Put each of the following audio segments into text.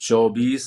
24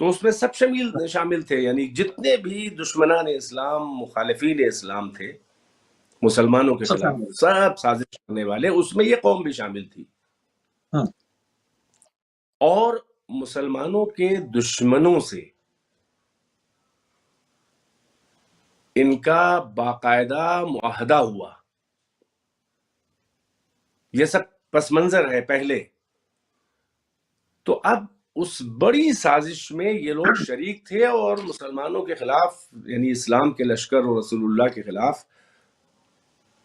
تو اس میں سب شامل تھے، یعنی جتنے بھی دشمنان اسلام، مخالفین اسلام تھے مسلمانوں کے سب خلاف، شامل سب سازش کرنے والے، اس میں یہ قوم بھی شامل تھی. ہاں اور مسلمانوں کے دشمنوں سے ان کا باقاعدہ معاہدہ ہوا. یہ سب پس منظر ہے پہلے. تو اب اس بڑی سازش میں یہ لوگ شریک تھے اور مسلمانوں کے خلاف، یعنی اسلام کے لشکر اور رسول اللہ کے خلاف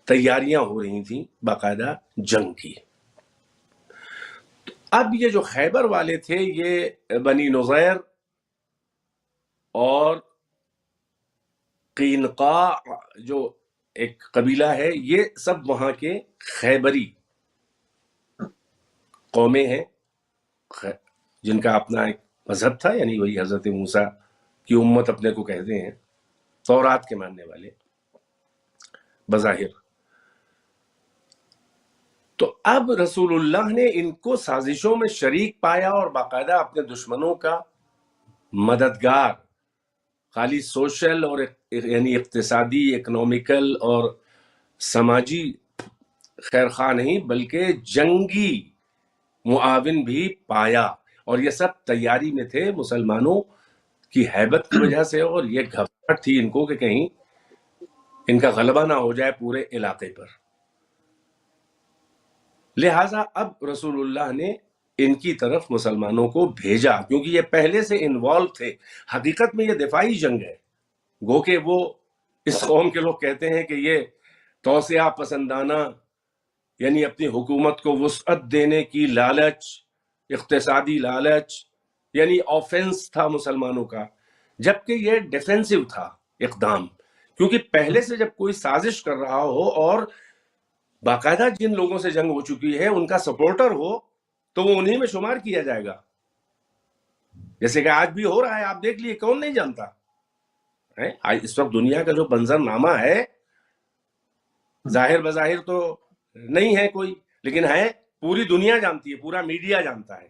تیاریاں ہو رہی تھیں باقاعدہ جنگ کی. اب یہ جو خیبر والے تھے، یہ بنی نظیر اور قینقاع جو ایک قبیلہ ہے، یہ سب وہاں کے خیبری قومیں ہیں جن کا اپنا ایک مذہب تھا، یعنی وہی حضرت موسیٰ کی امت اپنے کو کہتے ہیں، تورات کے ماننے والے بظاہر. تو اب رسول اللہ نے ان کو سازشوں میں شریک پایا اور باقاعدہ اپنے دشمنوں کا مددگار، خالی سوشل اور یعنی اقتصادی، اکنومیکل اور سماجی خیرخواہ نہیں، بلکہ جنگی معاون بھی پایا. اور یہ سب تیاری میں تھے مسلمانوں کی ہیبت کی وجہ سے، اور یہ گھبراہٹ تھی ان کو کہ کہیں ان کا غلبہ نہ ہو جائے پورے علاقے پر. لہٰذا اب رسول اللہ نے ان کی طرف مسلمانوں کو بھیجا، کیونکہ یہ پہلے سے انوالو تھے. حقیقت میں یہ دفاعی جنگ ہے، گو کہ وہ اس قوم کے لوگ کہتے ہیں کہ یہ توسعہ پسندانہ، یعنی اپنی حکومت کو وسعت دینے کی لالچ، اقتصادی لالچ، یعنی آفینس تھا مسلمانوں کا، جبکہ یہ ڈیفینسو تھا اقدام. کیونکہ پہلے سے جب کوئی سازش کر رہا ہو اور باقاعدہ جن لوگوں سے جنگ ہو چکی ہے ان کا سپورٹر ہو، تو وہ انہی میں شمار کیا جائے گا. جیسے کہ آج بھی ہو رہا ہے، آپ دیکھ لیے، کون نہیں جانتا ہے آج اس وقت دنیا کا جو منظر نامہ ہے، ظاہر بظاہر تو نہیں ہے کوئی، لیکن ہے، پوری دنیا جانتی ہے، پورا میڈیا جانتا ہے،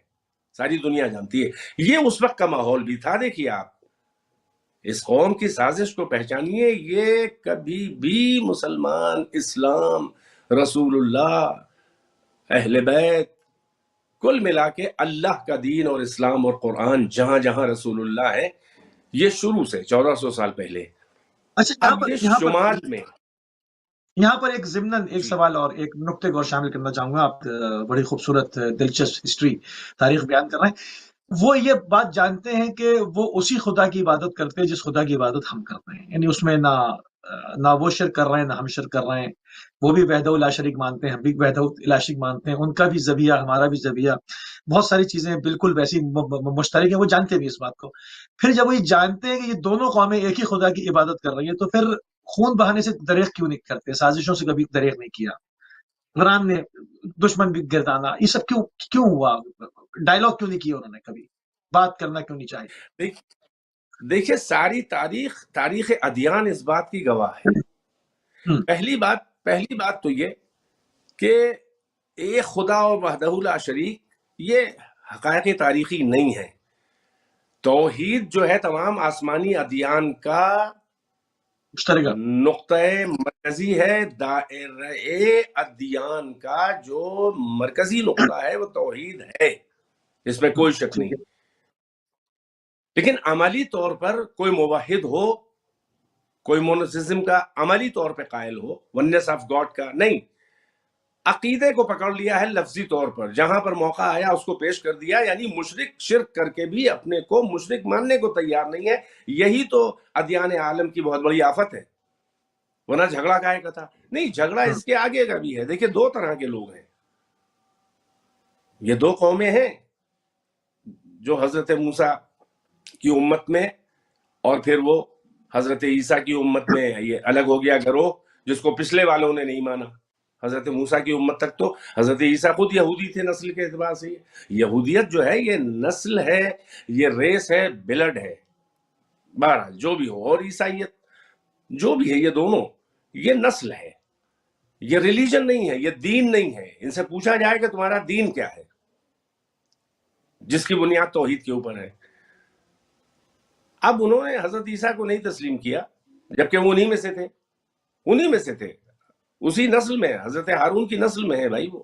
ساری دنیا جانتی ہے. یہ اس وقت کا ماحول بھی تھا. دیکھیے آپ اس قوم کی سازش کو پہچانیے. یہ کبھی بھی مسلمان، اسلام، رسول اللہ، اہل بیت، کل ملا کے اللہ کا دین اور اسلام اور قرآن جہاں جہاں رسول اللہ ہے، یہ شروع سے 1400 سال پہلے. اچھا، اب یہ شمال میں یہاں پر ایک ضمناً ایک سوال اور ایک نقطے کو اور شامل کرنا چاہوں گا. آپ بڑی خوبصورت دلچسپ ہسٹری، تاریخ بیان کر رہے ہیں. وہ یہ بات جانتے ہیں کہ وہ اسی خدا کی عبادت کرتے ہیں جس خدا کی عبادت ہم کرتے ہیں، یعنی اس میں نہ وہ شرک کر رہے ہیں نہ ہم شرک کر رہے ہیں. وہ بھی وحدہ لا شریک مانتے ہیں، ہم بھی وحدہ لا شریک مانتے ہیں. ان کا بھی ذبیحہ ہمارا بھی ذبیحہ، بہت ساری چیزیں بالکل ویسی مشترک ہیں. وہ جانتے بھی اس بات کو. پھر جب وہ یہ جانتے ہیں کہ یہ دونوں قومیں ایک ہی خدا کی عبادت کر رہی ہیں، تو پھر خون بہانے سے دریغ کیوں نہیں کرتے؟ سازشوں سے کبھی دریغ نہیں کیا. عمران نے دشمن بھی گردانا، یہ سب کیوں ہوا؟ ڈائلاگ کیوں نہیں کیا انہوں نے؟ کبھی بات کرنا کیوں نہیں چاہیے؟ دیکھیے ساری تاریخ ادیان اس بات کی گواہ ہے. پہلی بات تو یہ کہ ایک خدا اور وحدہ لا شریک یہ حقائق تاریخی نہیں ہے. توحید جو ہے تمام آسمانی ادیان کا نقطۂ مرکزی ہے. دائرۂ ادیان کا جو مرکزی نقطہ ہے وہ توحید ہے، اس میں کوئی شک نہیں. لیکن عملی طور پر کوئی موحد ہو، کوئی مونوتھیزم کا عملی طور پہ قائل ہو، ونس آف گاڈ کا نہیں، عقیدے کو پکڑ لیا ہے لفظی طور پر، جہاں پر موقع آیا اس کو پیش کر دیا. یعنی مشرک شرک کر کے بھی اپنے کو مشرک ماننے کو تیار نہیں ہے. یہی تو ادیان عالم کی بہت بڑی آفت ہے. ورنہ جھگڑا کائے کا تھا؟ نہیں، جھگڑا اس کے آگے کا بھی ہے. دیکھیں دو طرح کے لوگ ہیں. یہ دو قومیں ہیں جو حضرت موسیٰ کی امت میں اور پھر وہ حضرت عیسیٰ کی امت میں یہ الگ ہو گیا گروہ، جس کو پچھلے والوں نے نہیں مانا. حضرت موسیٰ کی امت تک تو حضرت عیسیٰ خود یہودی تھے نسل کے اعتبار سے. یہودیت جو ہے یہ نسل ہے، یہ ریس ہے، بلڈ ہے، بہرحال جو بھی ہو. اور عیسائیت جو بھی ہے، یہ دونوں یہ نسل ہے، یہ ریلیجن نہیں ہے، یہ دین نہیں ہے. ان سے پوچھا جائے کہ تمہارا دین کیا ہے، جس کی بنیاد توحید کے اوپر ہے. اب انہوں نے حضرت عیسیٰ کو نہیں تسلیم کیا، جبکہ وہ انہی میں سے تھے، انہی میں سے تھے، اسی نسل میں، حضرت ہارون کی نسل میں ہے بھائی وہ۔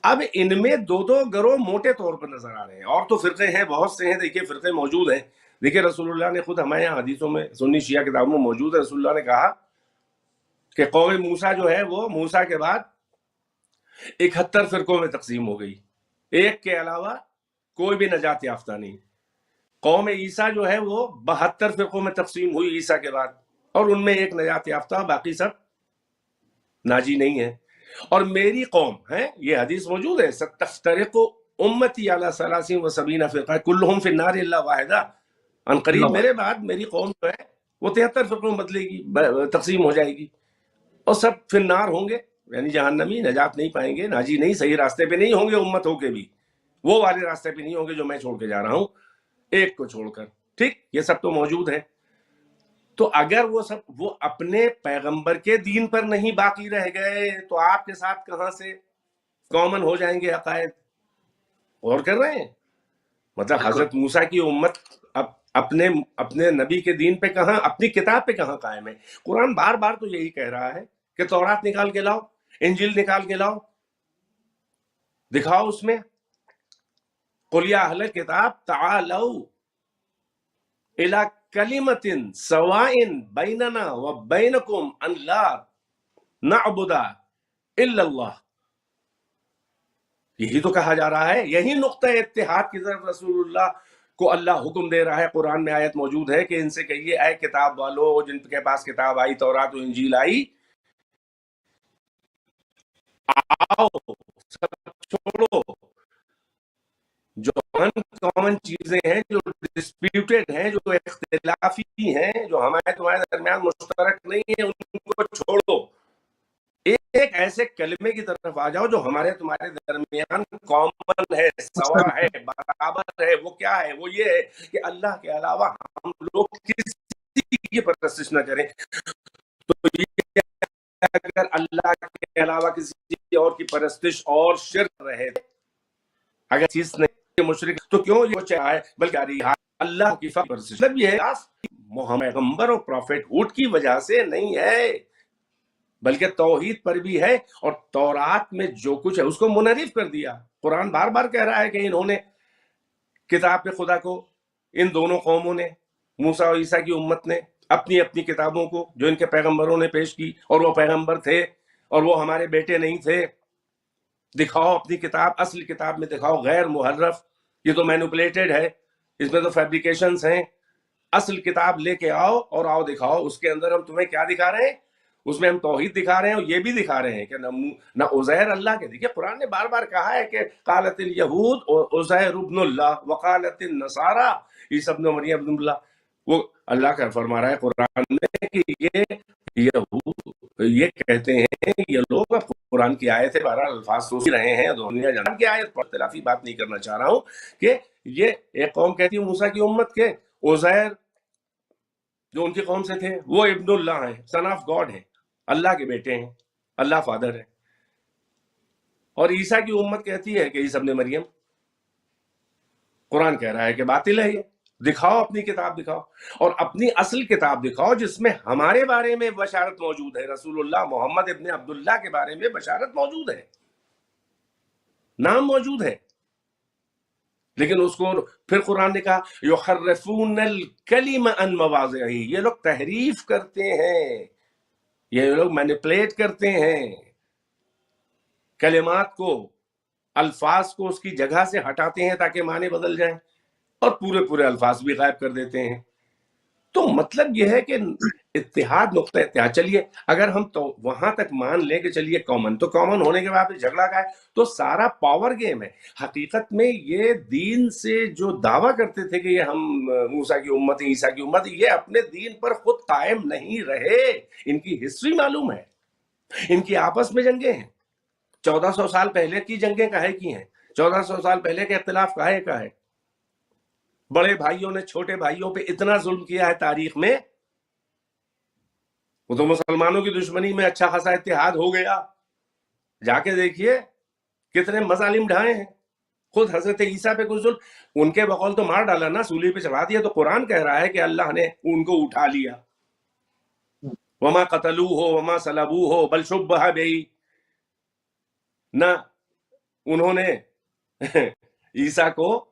اب ان میں دو دو گروہ موٹے طور پر نظر آ رہے ہیں، اور تو فرقے ہیں، بہت سے ہیں، دیکھیے فرقے موجود ہیں۔ دیکھیے رسول اللہ نے خود ہمارے یہاں حدیثوں میں، سنی شیعہ کتابوں میں موجود ہے، رسول اللہ نے کہا کہ قوم موسیٰ جو ہے وہ موسیٰ کے بعد 71 فرقوں میں تقسیم ہو گئی، ایک کے علاوہ کوئی بھی نجات یافتہ نہیں۔ قوم عیسیٰ جو ہے وہ 72 فرقوں میں تقسیم ہوئی عیسیٰ کے بعد، اور ان میں ایک نجات یافتہ، باقی سب ناجی نہیں ہے۔ اور میری قوم ہے، یہ حدیث موجود ہے، ستفترق امتی علی 73 فرقہ کلہم فی النار الا واحدہ، ان قریب میرے بعد میری قوم جو ہے وہ 73 فرقوں میں بدلے گی، تقسیم ہو جائے گی، اور سب فی النار ہوں گے، یعنی جہنمی، نجات نہیں پائیں گے، ناجی نہیں، صحیح راستے پہ نہیں ہوں گے، امت ہو کے بھی وہ والے راستے پہ نہیں ہوں گے جو میں چھوڑ کے جا رہا ہوں، ایک کو چھوڑ کر۔ ٹھیک، یہ سب تو موجود ہے۔ تو اگر وہ سب وہ اپنے پیغمبر کے دین پر نہیں باقی رہ گئے تو آپ کے ساتھ کہاں سے کامن ہو جائیں گے عقائد؟ غور کر رہے ہیں؟ مطلب حضرت موسیٰ کی امت اپنے نبی کے دین پہ کہاں، اپنی کتاب پہ کہاں قائم ہے؟ قرآن بار بار تو یہی کہہ رہا ہے کہ تورات نکال کے لاؤ، انجیل نکال کے لاؤ، دکھاؤ اس میں قل یا اہل الکتاب تعالوا الی کلمۃ سواء بیننا وبینکم ان لا نعبد الا اللہ۔ یہی تو کہا جا رہا ہے، یہی نقطہ اتحاد کی طرف رسول اللہ کو اللہ حکم دے رہا ہے۔ قرآن میں آیت موجود ہے کہ ان سے کہیے اے کتاب والو، جن کے پاس کتاب آئی، تورات و انجیل آئی، آؤ سب چھوڑو، جو ان کامن چیزیں ہیں، جو ڈسپیوٹڈ ہیں، جو اختلافی ہیں، جو ہمارے تمہارے درمیان مشترک نہیں ہے، ان کو چھوڑو، ایک ایسے کلمے کی طرف آ جاؤ جو ہمارے تمہارے درمیان کامن ہے، سوا ہے، برابر ہے۔ وہ کیا ہے؟ وہ یہ ہے کہ اللہ کے علاوہ ہم لوگ کسی کی پرستش نہ کریں۔ تو یہ اگر اللہ کے علاوہ کسی اور کی پرستش اور شرک رہے، اگر چیز نہیں مشرک، تو کیوں یہ چاہے بلکہ اللہ کی پرستش؟ مطلب یہ ہے محمد پیغمبر اور پروفیٹ ہوڈ کی وجہ سے نہیں ہے، بلکہ توحید پر بھی ہے، اور تورات میں جو کچھ ہے اس کو منحرف کر دیا۔ قرآن بار بار کہہ رہا ہے کہ انہوں نے کتاب پہ خدا کو، ان دونوں قوموں نے، موسیٰ اور عیسیٰ کی امت نے، اپنی اپنی کتابوں کو جو ان کے پیغمبروں نے پیش کی، اور وہ پیغمبر تھے اور وہ ہمارے بیٹے نہیں تھے، دکھاؤ اپنی کتاب، اصل کتاب میں دکھاؤ، غیر محرف، یہ تو مینوپولیٹڈ ہے، اس میں تو فیبریکیشنز ہیں، اصل کتاب لے کے آؤ اور آؤ دکھاؤ، اس کے اندر ہم تمہیں کیا دکھا رہے ہیں؟ اس میں ہم توحید دکھا رہے ہیں، اور یہ بھی دکھا رہے ہیں کہ نہ عزیر اللہ کے، دیکھیے قرآن نے بار بار کہا ہے کہ قالت الیہود عزیر ابن اللہ وقالت النصارى عیسی ابن مریم ابن اللہ۔ وہ اللہ کا فرما رہا ہے قرآن میں کہ یہ کہتے ہیں یہ لوگ، اب قرآن کی آیت ہے، بہرحال الفاظ سوچ رہے ہیں، دنیا جان کی آیت پر اختلافی بات نہیں کرنا چاہ رہا ہوں، کہ یہ ایک قوم کہتی ہے موسیٰ کی امت کے عزیر جو ان کی قوم سے تھے وہ ابن اللہ ہیں، سن آف گاڈ ہیں، اللہ کے بیٹے ہیں، اللہ فادر ہے، اور عیسیٰ کی امت کہتی ہے کہ عیسی ابن مریم۔ قرآن کہہ رہا ہے کہ باطل ہے یہ، دکھاؤ اپنی کتاب، دکھاؤ، اور اپنی اصل کتاب دکھاؤ جس میں ہمارے بارے میں بشارت موجود ہے، رسول اللہ محمد ابن عبداللہ کے بارے میں بشارت موجود ہے، نام موجود ہے، لیکن اس کو پھر قرآن نے کہا یحرفون الکلم عن مواضعہ، یہ لوگ تحریف کرتے ہیں، یہ لوگ مینیپولیٹ کرتے ہیں کلمات کو، الفاظ کو اس کی جگہ سے ہٹاتے ہیں تاکہ معنی بدل جائیں، اور پورے الفاظ بھی غائب کر دیتے ہیں۔ تو مطلب یہ ہے کہ اتحاد، نقطہ اتحاد، چلیے اگر ہم تو وہاں تک مان لیں کہ چلیے کامن، تو کامن ہونے کے بعد جھگڑا کا ہے تو سارا پاور گیم ہے۔ حقیقت میں یہ دین سے جو دعویٰ کرتے تھے کہ یہ ہم موسیٰ کی امت ہیں، عیسیٰ کی امت، یہ اپنے دین پر خود قائم نہیں رہے، ان کی ہسٹری معلوم ہے، ان کی آپس میں جنگیں ہیں، 1400 سال پہلے کی جنگیں کہے کی ہیں، 1400 سال پہلے کے اختلاف کہے کا ہے، بڑے بھائیوں نے چھوٹے بھائیوں پہ اتنا ظلم کیا ہے تاریخ میں، وہ تو مسلمانوں کی دشمنی میں اچھا خاصا اتحاد ہو گیا، جا کے دیکھیے کتنے مظالم ڈھائے ہیں، خود حضرت عیسیٰ پہ کوئی ظلم، ان کے بقول تو مار ڈالا نا، سولی پہ چڑھا دیا، تو قرآن کہہ رہا ہے کہ اللہ نے ان کو اٹھا لیا. وما قتلوہ وما صلبوہ بل شبہ بہ، نہ انہوں نے عیسیٰ کو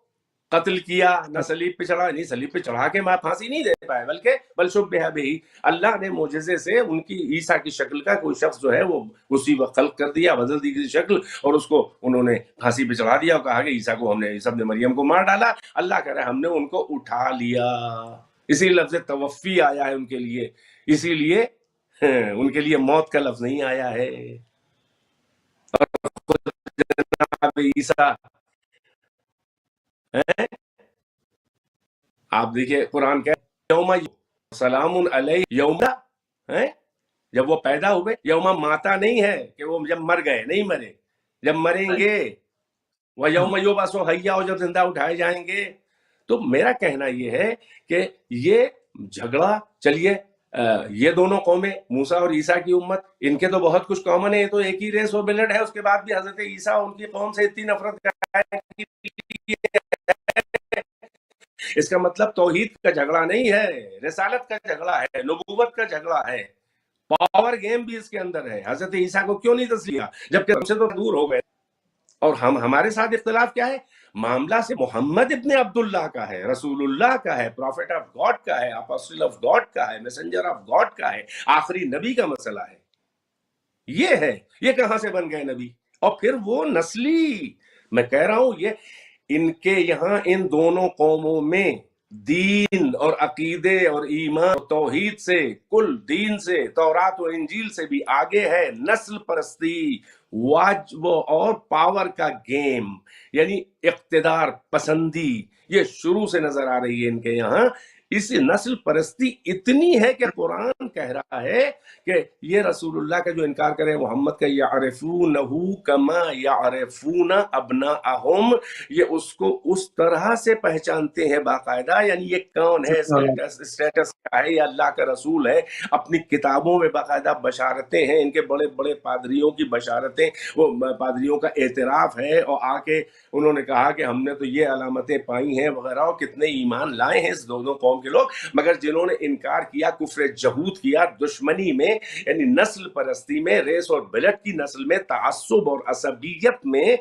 قتل کیا، نہ صلیب پہ چڑھا، نہیں صلیب پہ چڑھا کے ماں پھانسی نہیں دے پائے، بلکہ بل شبہ بہ، اللہ نے معجزے سے ان کی عیسیٰ کی شکل کا کوئی شخص جو ہے وہ اسی وقت خلق کر دیا، بدل دی کسی شکل، اور اس کو انہوں نے پھانسی پہ چڑھا دیا اور کہا کہ عیسیٰ کو ہم نے، عیسیٰ ابن مریم کو مار ڈالا. اللہ کہہ رہا ہے ہم نے ان کو اٹھا لیا. اسی لفظ توفی آیا ہے ان کے لیے، اسی لیے ان کے لیے موت کا لفظ نہیں آیا ہے. خود جناب عیسیٰ، آپ دیکھیے قرآن کہ یوم سلام علیہ یوم، جب وہ پیدا ہوئے، یوم ماتا نہیں ہے کہ وہ جب مر گئے، نہیں مرے، جب مریں گے، وہ یوم یبعث حیا، اور جب زندہ اٹھائے جائیں گے. تو میرا کہنا یہ ہے کہ یہ جھگڑا، چلیے یہ دونوں قومیں، موسیٰ اور عیسیٰ کی امت، ان کے تو بہت کچھ کامن ہے، یہ تو ایک ہی ریس اور بلڈ ہے، اس کے بعد بھی حضرت عیسیٰ اور ان کی قوم سے اتنی نفرت کا ہے. اس کا مطلب توحید کا جھگڑا نہیں ہے، رسالت کا جھگڑا ہے، نبوت کا جھگڑا ہے، پاور گیم بھی اس کے اندر ہے. حضرت عیسیٰ کو کیوں نہیں تسلیم کیا جبکہ ہم سے تو دور ہو گئے؟ اور ہمارے ساتھ اختلاف کیا ہے؟ معاملہ سے محمد ابن عبداللہ کا ہے، رسول اللہ کا ہے، پروفیٹ آف گاڈ کا ہے، اپوسٹل آف گاڈ کا ہے، میسنجر آف گاڈ کا ہے، آخری نبی کا مسئلہ ہے. یہ ہے، یہ کہاں سے بن گئے نبی؟ اور پھر وہ نسلی، میں کہہ رہا ہوں یہ ان کے یہاں ان دونوں قوموں میں دین اور عقیدے اور ایمان اور توحید سے، کل دین سے، تورات و انجیل سے بھی آگے ہے نسل پرستی، واجب اور پاور کا گیم، یعنی اقتدار پسندی، یہ شروع سے نظر آ رہی ہے ان کے یہاں. اس نسل پرستی اتنی ہے کہ قرآن کہہ رہا ہے کہ یہ رسول اللہ کا جو انکار کرے محمد کا، یعرفونہ کما یعرفون ابناءہم، یہ اس کو اس طرح سے پہچانتے ہیں باقاعدہ، یعنی یہ کون ہے، اسٹیٹس کا ہے، یہ اللہ کا رسول ہے. اپنی کتابوں میں باقاعدہ بشارتیں ہیں، ان کے بڑے بڑے پادریوں کی بشارتیں، وہ پادریوں کا اعتراف ہے، اور آ کے انہوں نے کہا کہ ہم نے تو یہ علامتیں پائی ہیں وغیرہ، اور کتنے ایمان لائے ہیں اس دونوں قوم کے لوگ. مگر جنہوں نے انکار کیا، کفر جہود کیا، دشمنی میں، یعنی نسل پرستی میں، ریس اور بلڈ کی نسل میں، تعصب اور عصبیت میں،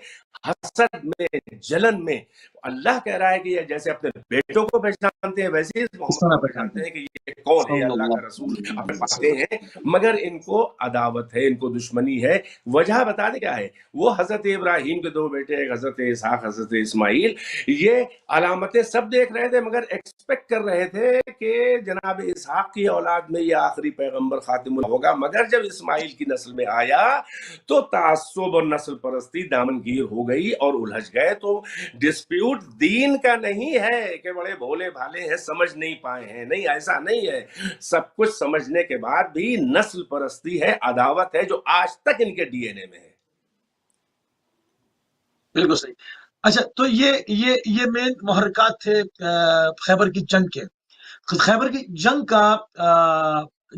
حسد میں، جلن میں، اللہ کہہ رہا ہے کہ یہ جیسے اپنے بیٹوں کو پہچانتے ہیں ویسے ہی محمد کو پہچانتے ہیں کہ یہ کون ہے، اللہ کا رسول اپنے پاتے ہیں، مگر ان کو عداوت ہے، ان کو دشمنی ہے. وجہ بتا دیں کیا ہے؟ وہ حضرت ابراہیم کے دو بیٹے، حضرت اسحاق، حضرت اسماعیل، یہ علامتیں سب دیکھ رہے تھے، مگر ایکسپیکٹ کر رہے تھے کہ جناب اسحاق کی اولاد میں یہ آخری پیغمبر خاتم ہوگا. مگر جب اسماعیل کی نسل میں آیا تو تعصب اور نسل پرستی دامن گیر ہو گئی اور الجھ گئے. تو ڈسپیوٹ دین کا نہیں ہے کہ بڑے بھولے بھالے ہیں، سمجھ نہیں پائے ہیں، نہیں، ایسا نہیں ہے. سب کچھ سمجھنے کے بعد بھی نسل پرستی ہے، عداوت ہے، جو آج تک ان کے ڈی این اے میں ہے. بالکل صحیح. اچھا، تو یہ مین محرکات تھے خیبر کی جنگ کے. خیبر کی جنگ کا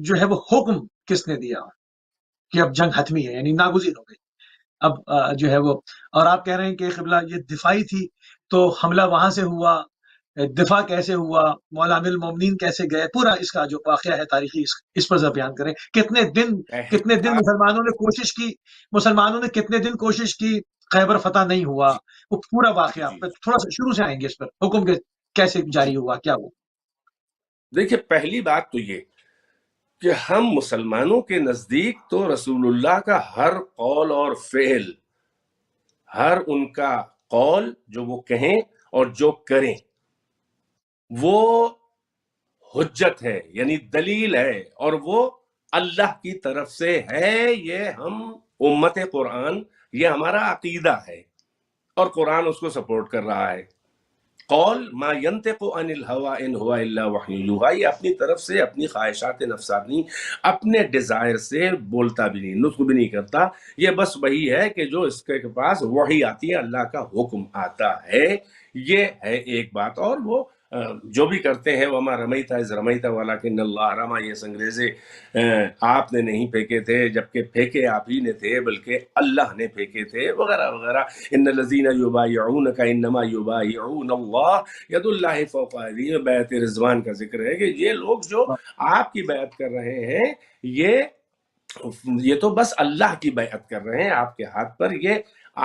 جو ہے وہ حکم کس نے دیا کہ اب جنگ حتمی ہے، یعنی ناگزیر ہو گئی اب جو ہے وہ، اور آپ کہہ رہے ہیں کہ قبلہ یہ دفاعی تھی، تو حملہ وہاں سے ہوا، دفاع کیسے ہوا، مولا امیر المومنین کیسے گئے، پورا اس کا جو واقعہ ہے تاریخی، اس پر ذرا بیان کریں. کتنے دن مسلمانوں نے کتنے دن کوشش کی، خیبر فتح نہیں ہوا، وہ پورا واقعہ تھوڑا سا شروع سے آئیں گے اس پر، حکم کیسے جاری ہوا، کیا ہوا. دیکھیے پہلی بات تو یہ کہ ہم مسلمانوں کے نزدیک تو رسول اللہ کا ہر قول اور فعل، ہر ان کا قول جو وہ کہیں اور جو کریں، وہ حجت ہے، یعنی دلیل ہے، اور وہ اللہ کی طرف سے ہے. یہ ہم امت قرآن، یہ ہمارا عقیدہ ہے، اور قرآن اس کو سپورٹ کر رہا ہے. قول ما ينطق عن الهوى ان هو الا وحی یوحی، یہ اپنی طرف سے اپنی خواہشات نفسانی، اپنے ڈیزائر سے بولتا بھی نہیں، نطق بھی نہیں کرتا. یہ بس وہی ہے کہ جو اس کے پاس وحی آتی ہے، اللہ کا حکم آتا ہے. یہ ہے ایک بات. اور وہ جو بھی کرتے ہیں وما رمیتا اذ رمیتا ولکن اللہ رما، یہ سنگریزے آپ نے نہیں پھینکے تھے جبکہ پھینکے آپ ہی نے تھے، بلکہ اللہ نے پھینکے تھے، وغیرہ وغیرہ۔ ان الذین یبایعونک انما یبایعون اللہ ید اللہ فوق ایدیہم، بیعت رضوان کا ذکر ہے کہ یہ لوگ جو آپ کی بیعت کر رہے ہیں یہ تو بس اللہ کی بیعت کر رہے ہیں آپ کے ہاتھ پر، یہ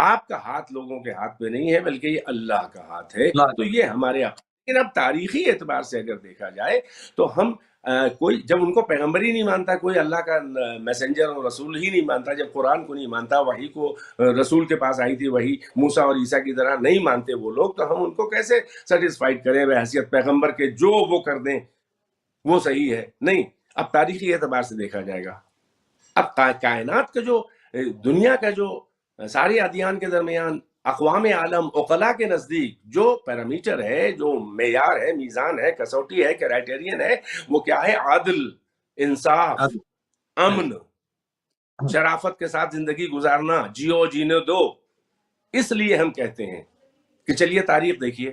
آپ کا ہاتھ لوگوں کے ہاتھ پہ نہیں ہے بلکہ یہ اللہ کا ہاتھ ہے۔ تو یہ ہمارے لیکن اب تاریخی اعتبار سے اگر دیکھا جائے تو ہم کوئی جب ان کو پیغمبر ہی نہیں مانتا، کوئی اللہ کا میسنجر اور رسول ہی نہیں مانتا، جب قرآن کو نہیں مانتا، وحی کو رسول کے پاس آئی تھی وہی موسیٰ اور عیسیٰ کی طرح نہیں مانتے وہ لوگ، تو ہم ان کو کیسے سیٹسفائیڈ کریں بحیثیت پیغمبر کے؟ جو وہ کر دیں وہ صحیح ہے؟ نہیں، اب تاریخی اعتبار سے دیکھا جائے گا۔ اب کائنات کا جو دنیا کا جو سارے ادیان کے درمیان اقوام عالم عقلاء کے نزدیک جو پیرامیٹر ہے، جو معیار ہے، میزان ہے، کسوٹی ہے، کرائٹیرین ہے، وہ کیا ہے؟ عدل، انصاف، امن، شرافت کے ساتھ زندگی گزارنا، جیو جینے دو۔ اس لیے ہم کہتے ہیں کہ چلیے تاریخ دیکھیے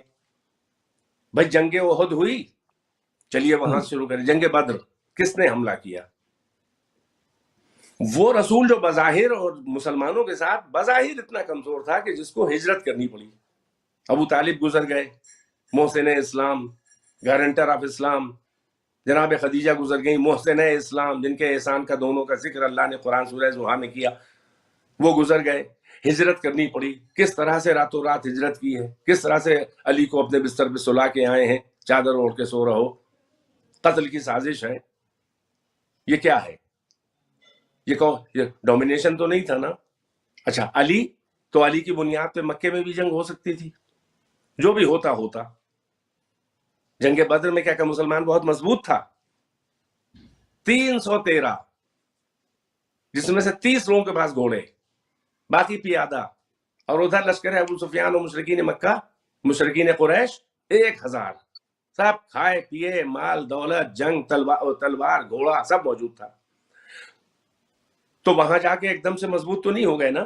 بھائی، جنگ احد ہوئی، چلیے وہاں شروع کریں۔ جنگ بدر کس نے حملہ کیا؟ وہ رسول جو بظاہر اور مسلمانوں کے ساتھ بظاہر اتنا کمزور تھا کہ جس کو ہجرت کرنی پڑی۔ ابو طالب گزر گئے، محسن اسلام، گارنٹر آف اسلام، جناب خدیجہ گزر گئی، محسن اسلام، جن کے احسان کا دونوں کا ذکر اللہ نے قرآن سورہ زحا میں کیا، وہ گزر گئے۔ ہجرت کرنی پڑی، کس طرح سے راتوں رات ہجرت کی ہے، کس طرح سے علی کو اپنے بستر پہ سلا کے آئے ہیں، چادر اوڑھ کے سو رہو، قتل کی سازش ہے۔ یہ کیا ہے؟ یہ ڈومینیشن تو نہیں تھا نا؟ اچھا علی تو علی کی بنیاد پہ مکے میں بھی جنگ ہو سکتی تھی، جو بھی ہوتا۔ جنگ بدر میں کیا کہ مسلمان بہت مضبوط تھا، 313، جس میں سے 30 لوگوں کے پاس گھوڑے، باقی پیادہ، اور ادھر لشکر ابو سفیان اور مشرکین مکہ، مشرکین قریش 1000، سب کھائے پیے، مال دولت، جنگ، تلوار، گھوڑا سب موجود تھا۔ تو وہاں جا کے ایک دم سے مضبوط تو نہیں ہو گئے نا،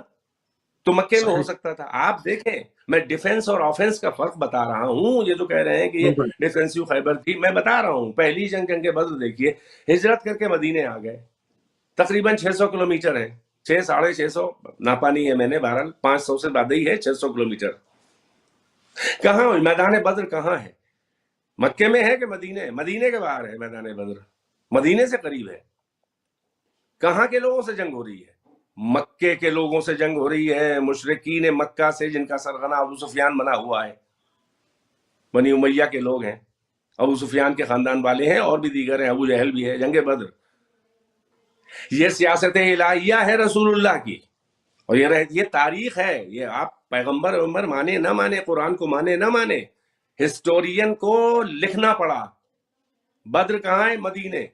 تو مکے میں ہو سکتا تھا۔ آپ دیکھیں، میں ڈیفنس اور آفنس کا فرق بتا رہا ہوں۔ یہ جو کہہ رہے ہیں کہ یہ ڈیفنسیو خیبر تھی، میں بتا رہا ہوں پہلی جنگ بدر دیکھیے، ہجرت کر کے مدینے آ گئے، تقریباً 600 کلومیٹر ہے، 600-650 ناپا نہیں ہے میں نے، بہرحال 500 سے زیادہ ہی ہے، 600 کلومیٹر۔ کہاں میدان بدر کہاں ہے؟ مکے میں ہے کہ مدینے کے باہر ہے میدان بدر؟ مدینے سے قریب ہے۔ کہاں کے لوگوں سے جنگ ہو رہی ہے؟ مکے کے لوگوں سے جنگ ہو رہی ہے، مشرکین مکہ سے، جن کا سرغنہ ابو سفیان بنا ہوا ہے، بنی امیہ کے لوگ ہیں، ابو سفیان کے خاندان والے ہیں، اور بھی دیگر ہیں، ابو جہل بھی ہے۔ جنگ بدر یہ سیاست الہیہ ہے رسول اللہ کی، اور یہ تاریخ ہے۔ یہ آپ پیغمبر عمر مانے نہ مانے، قرآن کو مانے نہ مانے، ہسٹورین کو لکھنا پڑا۔ بدر کہاں ہے؟ مدینے۔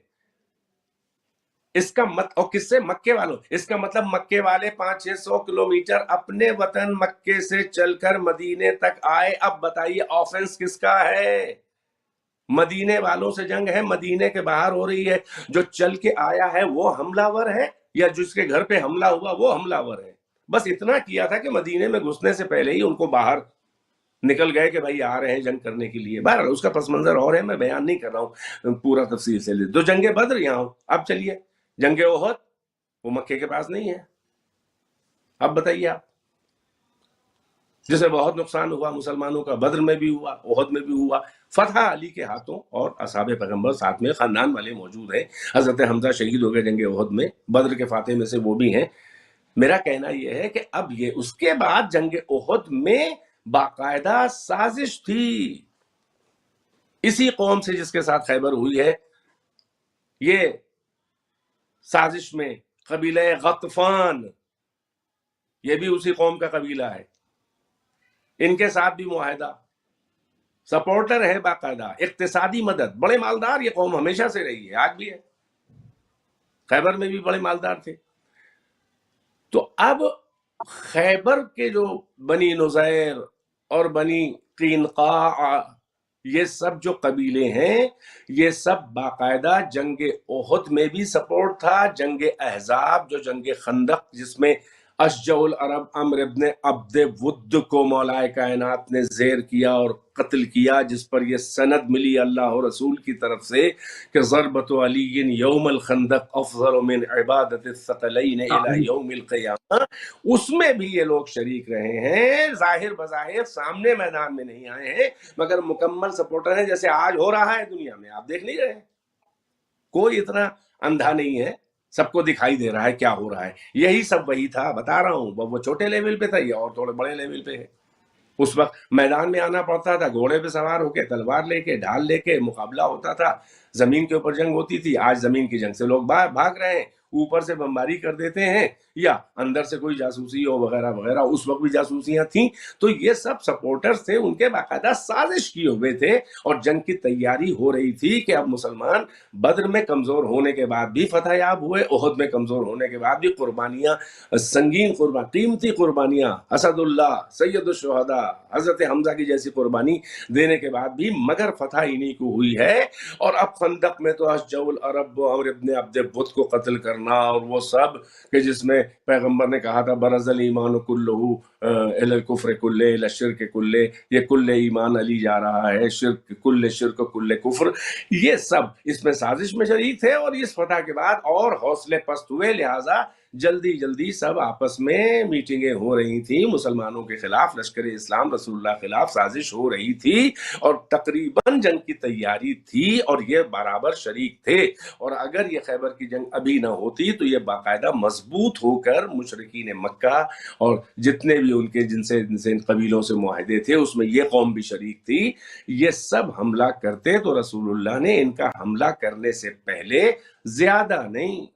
اس کا اور کس سے؟ مکے والوں۔ اس کا مطلب مکے والے 500-600 کلومیٹر اپنے وطن مکے سے چل کر مدینے تک آئے۔ اب بتائیے آفنس کس کا ہے؟ مدینے والوں سے جنگ ہے، مدینے کے باہر ہو رہی ہے۔ جو چل کے آیا ہے وہ حملہ ور ہے، یا جس کے گھر پہ حملہ ہوا وہ حملہ ور ہے؟ بس اتنا کیا تھا کہ مدینے میں گھسنے سے پہلے ہی ان کو باہر نکل گئے کہ بھائی آ رہے ہیں جنگ کرنے کے لیے۔ بہرحال اس کا پس منظر اور ہے، میں بیان نہیں کر رہا ہوں پورا تفصیل سے۔ تو جنگ بدر یہاں۔ اب چلیے جنگ احد، وہ مکے کے پاس نہیں ہے۔ اب بتائیے آپ، جسے بہت نقصان ہوا مسلمانوں کا، بدر میں بھی ہوا، احد میں بھی ہوا، فتح علی کے ہاتھوں، اور اصحاب پیغمبر ساتھ میں خاندان والے موجود ہیں۔ حضرت حمزہ شہید ہو گئے جنگ احد میں، بدر کے فاتح میں سے وہ بھی ہیں۔ میرا کہنا یہ ہے کہ اب یہ اس کے بعد جنگ احد میں باقاعدہ سازش تھی اسی قوم سے جس کے ساتھ خیبر ہوئی ہے۔ یہ سازش میں قبیلہ غطفان، یہ بھی اسی قوم کا قبیلہ ہے، ان کے ساتھ بھی معاہدہ، سپورٹر ہے باقاعدہ، اقتصادی مدد، بڑے مالدار یہ قوم ہمیشہ سے رہی ہے، آج بھی ہے، خیبر میں بھی بڑے مالدار تھے۔ تو اب خیبر کے جو بنی نذیر اور بنی قینقاع، یہ سب جو قبیلے ہیں، یہ سب باقاعدہ جنگ احد میں بھی سپورٹ تھا۔ جنگ احزاب جو جنگ خندق، جس میں اشجع العرب عمر ابن عبد ود کو مولا کائنات نے زیر کیا اور قتل کیا، جس پر یہ سند ملی اللہ و رسول کی طرف سے کہ ضربت علی یوم الخندق افضل من عبادت الثقلین الی یوم القیامہ، اس میں بھی یہ لوگ شریک رہے ہیں، ظاہر بظاہر سامنے میدان میں نہیں آئے ہیں مگر مکمل سپورٹر ہیں، جیسے آج ہو رہا ہے دنیا میں، آپ دیکھ نہیں رہے ہیں، کوئی اتنا اندھا نہیں ہے، سب کو دکھائی دے رہا ہے کیا ہو رہا ہے۔ یہی سب وہی تھا، بتا رہا ہوں، وہ چھوٹے لیول پہ تھا، یہ اور تھوڑے بڑے لیول پہ ہے۔ اس وقت میدان میں آنا پڑتا تھا، گھوڑے پہ سوار ہو کے، تلوار لے کے، ڈھال لے کے مقابلہ ہوتا تھا، زمین کے اوپر جنگ ہوتی تھی۔ آج زمین کی جنگ سے لوگ بھاگ رہے ہیں، اوپر سے بمباری کر دیتے ہیں یا اندر سے کوئی جاسوسی ہو وغیرہ وغیرہ، اس وقت بھی جاسوسیاں تھیں۔ تو یہ سب سپورٹرز تھے، ان کے باقاعدہ سازش کیے ہوئے تھے، اور جنگ کی تیاری ہو رہی تھی کہ اب مسلمان بدر میں کمزور ہونے کے بعد بھی فتح یاب ہوئے، احد میں کمزور ہونے کے بعد بھی قربانیاں، سنگین قیمتی قربانیاں، اسد اللہ سید الشہداء حضرت حمزہ کی جیسی قربانی دینے کے بعد بھی مگر فتح انہی کو ہوئی ہے۔ اور اب خندق میں تو اشجع العرب عمر ابن عبد ود کو قتل کرنا، اور وہ سب کہ جس میں پیغمبر نے کہا تھا برز الایمان کلہ الی الکفر کلہ الی الشرک کلہ، یہ کل ایمان علی جا رہا ہے، شرک کل کفر، یہ سب اس میں سازش میں شریک تھے۔ اور اس فتح کے بعد اور حوصلے پست ہوئے، لہٰذا جلدی سب آپس میں میٹنگیں ہو رہی تھیں، مسلمانوں کے خلاف، لشکر اسلام رسول اللہ خلاف سازش ہو رہی تھی، اور تقریباً جنگ کی تیاری تھی، اور یہ برابر شریک تھے۔ اور اگر یہ خیبر کی جنگ ابھی نہ ہوتی تو یہ باقاعدہ مضبوط ہو کر مشرکین مکہ اور جتنے بھی ان کے جن سے ان قبیلوں سے معاہدے تھے، اس میں یہ قوم بھی شریک تھی، یہ سب حملہ کرتے تو رسول اللہ نے ان کا حملہ کرنے سے پہلے زیادہ نہیں،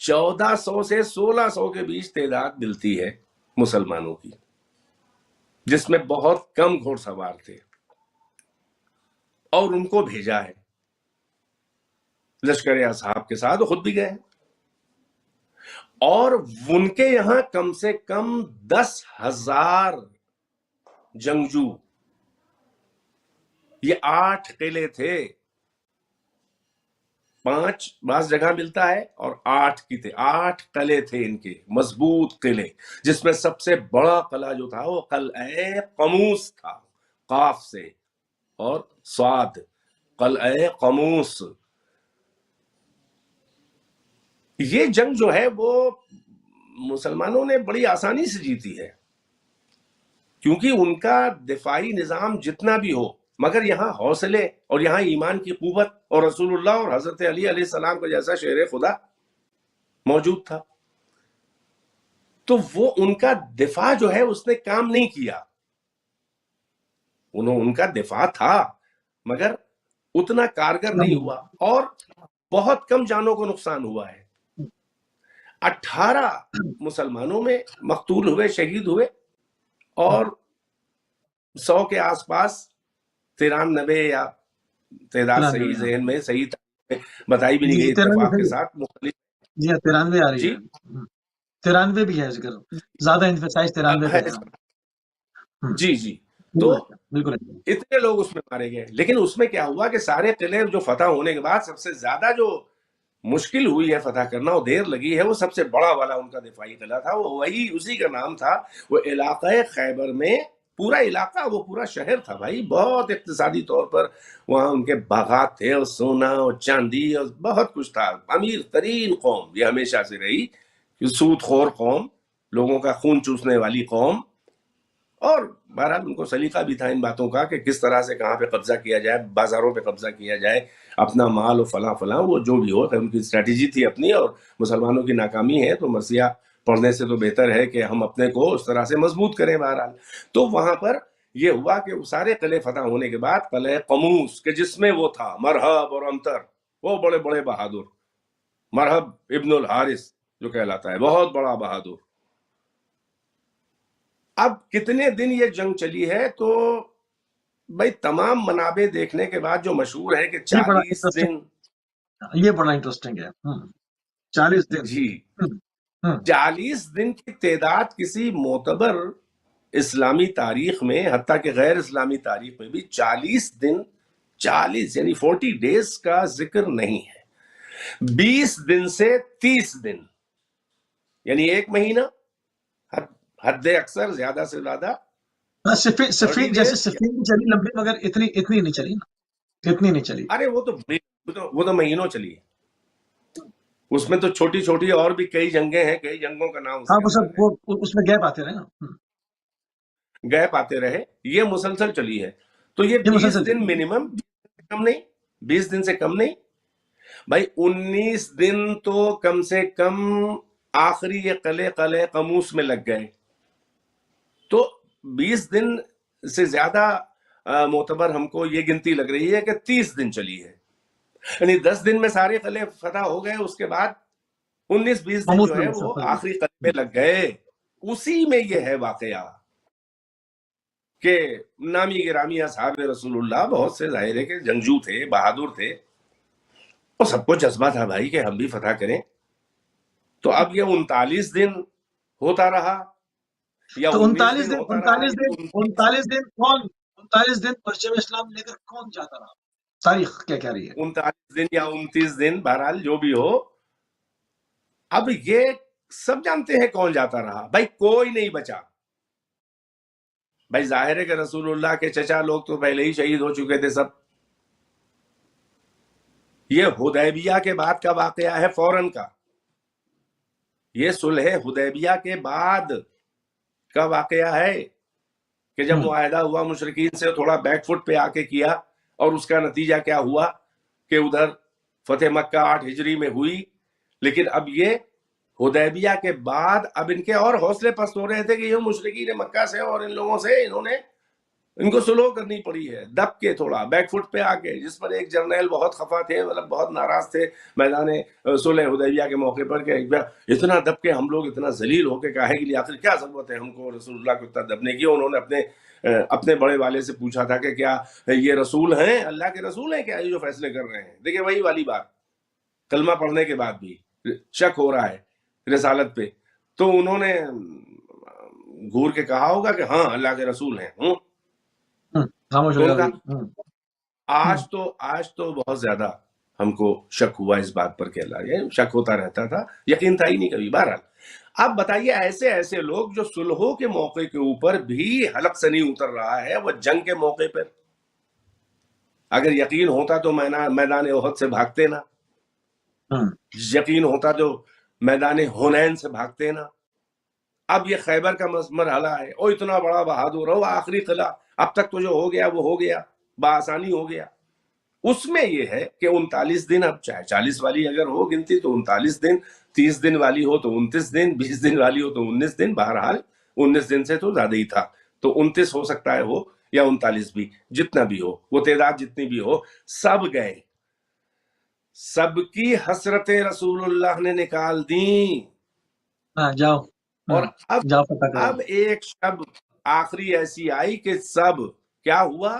1400 سے 1600 کے بیچ تعداد ملتی ہے مسلمانوں کی، جس میں بہت کم گھوڑ سوار تھے، اور ان کو بھیجا ہے لشکر اصحاب کے ساتھ، خود بھی گئے، اور ان کے یہاں کم سے کم 10,000 جنگجو، یہ 8 قلعے تھے، 5 بعض جگہ ملتا ہے اور 8 کی تھے، 8 قلعے تھے ان کے، مضبوط قلعے، جس میں سب سے بڑا قلعہ جو تھا وہ قلعہ قموس تھا، قاف سے اور صاد، قلعہ قموس۔ یہ جنگ جو ہے وہ مسلمانوں نے بڑی آسانی سے جیتی ہے، کیونکہ ان کا دفاعی نظام جتنا بھی ہو، مگر یہاں حوصلے اور یہاں ایمان کی قوت اور رسول اللہ اور حضرت علی علیہ السلام کا جیسا شیر خدا موجود تھا، تو وہ ان کا دفاع جو ہے اس نے کام نہیں کیا، ان کا دفاع تھا مگر اتنا کارگر نہیں ہوا، اور بہت کم جانوں کو نقصان ہوا ہے۔ 18 مسلمانوں میں مقتول ہوئے، شہید ہوئے، اور 100 کے آس پاس 93 یا تعداد صحیح ذہن میں صحیح بتائی بھی نہیں گئی اتفاق کے ساتھ، مختلف جی 93 آ رہی ہے، 93 بھی ہے ذکر، زیادہ انفسائز 93 پہ ہے۔ جی تو بالکل اتنے لوگ اس میں مارے گئے، لیکن اس میں کیا ہوا کہ سارے قلعے جو فتح ہونے کے بعد سب سے زیادہ جو مشکل ہوئی ہے فتح کرنا، وہ دیر لگی ہے، وہ سب سے بڑا والا ان کا دفاعی قلعہ تھا، وہ وہی اسی کا نام تھا، وہ علاقہ خیبر میں، پورا علاقہ، وہ پورا شہر تھا بھائی، بہت اقتصادی طور پر وہاں ان کے باغات تھے، اور سونا اور چاندی اور بہت کچھ تھا، امیر ترین قوم یہ ہمیشہ سے رہی، سود خور قوم، لوگوں کا خون چوسنے والی قوم، اور بہرحال ان کو سلیقہ بھی تھا ان باتوں کا کہ کس طرح سے کہاں پہ قبضہ کیا جائے، بازاروں پہ قبضہ کیا جائے، اپنا مال و فلاں وہ جو بھی ہو، ان کی اسٹریٹجی تھی اپنی، اور مسلمانوں کی ناکامی ہے تو مرثیہ پڑھنے سے تو بہتر ہے کہ ہم اپنے کو اس طرح سے مضبوط کریں بہرحال۔ تو وہاں پر یہ ہوا کہ سارے قلعے فتح ہونے کے بعد قلعہ قموس کہ جس میں وہ تھا مرحب اور انتر، وہ بڑے بڑے بہادر، مرحب ابن الحارث جو کہلاتا ہے، بہت بڑا بہادر۔ اب کتنے دن یہ جنگ چلی ہے تو بھائی تمام منابع دیکھنے کے بعد جو مشہور ہے کہ 40 دن، یہ بڑا انٹرسٹنگ ہے، 40 دن، جی 40 دن کی تعداد کسی معتبر اسلامی تاریخ میں، حتیٰ کہ غیر اسلامی تاریخ میں بھی 40 دن، 40 یعنی 40 ڈیز کا ذکر نہیں ہے۔ 20 دن سے 30 دن یعنی 1 مہینہ حد اکثر، زیادہ سے زیادہ صفین جیسے صفین بھی چلی لمبی، مگر اتنی نہیں چلی نا، اتنی نہیں چلی. ارے وہ تو مہینوں چلی ہے. اس میں تو چھوٹی چھوٹی اور بھی کئی جنگیں ہیں، کئی جنگوں کا نام ہاں وہ سب اس میں گیپ آتے رہے نا، گیپ آتے رہے. یہ مسلسل چلی ہے. تو یہ 20 مسلسل دن منیمم، کم نہیں، 20 دن سے کم نہیں بھائی. 19 دن تو کم سے کم آخری یہ قلعے قموس میں لگ گئے. تو 20 دن سے زیادہ معتبر ہم کو یہ گنتی لگ رہی ہے کہ 30 دن چلی ہے. یعنی 10 دن میں سارے قلعے فتح ہو گئے، اس کے بعد 19-20 دن جو ہے وہ آخری قلعے میں لگ گئے. اسی میں یہ ہے واقعہ کہ نامی گرامی اصحاب رسول اللہ بہت سے ظاہر ہے کہ جنگجو تھے، بہادر تھے، اور سب کو جذبہ تھا بھائی کہ ہم بھی فتح کریں. تو اب یہ 39 دن ہوتا رہا یا تو 19 دن ہوتا رہا. 39 دن پرچم اسلام لے کر کون جاتا رہا؟ تاریخ کیا کہہ رہی ہے؟ 39 دن یا 29 دن، بہرحال جو بھی ہو. اب یہ سب جانتے ہیں کون جاتا رہا بھائی، کوئی نہیں بچا. بھائی ظاہر ہے کہ رسول اللہ کے چچا لوگ تو پہلے ہی شہید ہو چکے تھے سب. یہ حدیبیہ کے بعد کا واقعہ ہے، فوراً کا. یہ صلح حدیبیہ کے بعد کا واقعہ ہے کہ جب معاہدہ ہوا مشرکین سے، تھوڑا بیک فٹ پہ آ کے کیا، اور اس کا نتیجہ کیا ہوا کہ ادھر فتح مکہ 8 ہجری میں ہوئی. لیکن اب یہ حدیبیہ کے بعد اب ان کے اور حوصلے پست ہو رہے تھے کہ یہ مشرکین مکہ سے اور ان لوگوں سے ان کو سلو کرنی پڑی ہے، دب کے تھوڑا بیک فٹ پہ آ کے. جس پر ایک جرنیل بہت خفا تھے، مطلب بہت ناراض تھے میدان صلح حدیبیہ کے موقع پر کہ اتنا دب کے ہم لوگ اتنا ذلیل ہو کے کاہے کے لیے، آخر کیا ضرورت ہے ہم کو رسول اللہ کو اتنا دبنے کی. انہوں نے اپنے بڑے والے سے پوچھا تھا کہ کیا یہ رسول ہیں، اللہ کے رسول ہیں کیا یہ جو فیصلے کر رہے ہیں؟ دیکھیں وہی والی بات، کلمہ پڑھنے کے بعد بھی شک ہو رہا ہے رسالت پہ. تو انہوں نے گھور کے کہا ہوگا کہ ہاں اللہ کے رسول ہیں. آج تو بہت زیادہ ہم کو شک ہوا اس بات پر کہ اللہ، شک ہوتا رہتا تھا، یقین تھا ہی نہیں کبھی. بہرحال اب بتائیے، ایسے لوگ جو صلحوں کے موقع کے اوپر بھی حلق سے نہیں اتر رہا ہے، وہ جنگ کے موقع پر اگر یقین ہوتا تو میدان احد سے بھاگتے نا، یقین ہوتا تو میدان حنین سے بھاگتے نا. اب یہ خیبر کا مرحلہ ہے، او اتنا بڑا بہادر ہو، آخری قلعہ اب تک تو جو ہو گیا وہ ہو گیا، بآسانی ہو گیا. اس میں یہ ہے کہ 39 دن، اب چاہے 40 والی اگر ہو گنتی تو 39 دن، 30 دن والی ہو تو 29 دن، 20 دن والی ہو تو 19 دن. بہرحال 19 دن سے تو زیادہ ہی تھا، تو 29 ہو سکتا ہے ہو یا 39 بھی، جتنا بھی ہو، وہ تعداد جتنی بھی ہو، سب گئے. سب کی حسرتیں رسول اللہ نے نکال دیں. جاؤ اور اب ایک شب آخری ایسی آئی کہ سب کیا ہوا،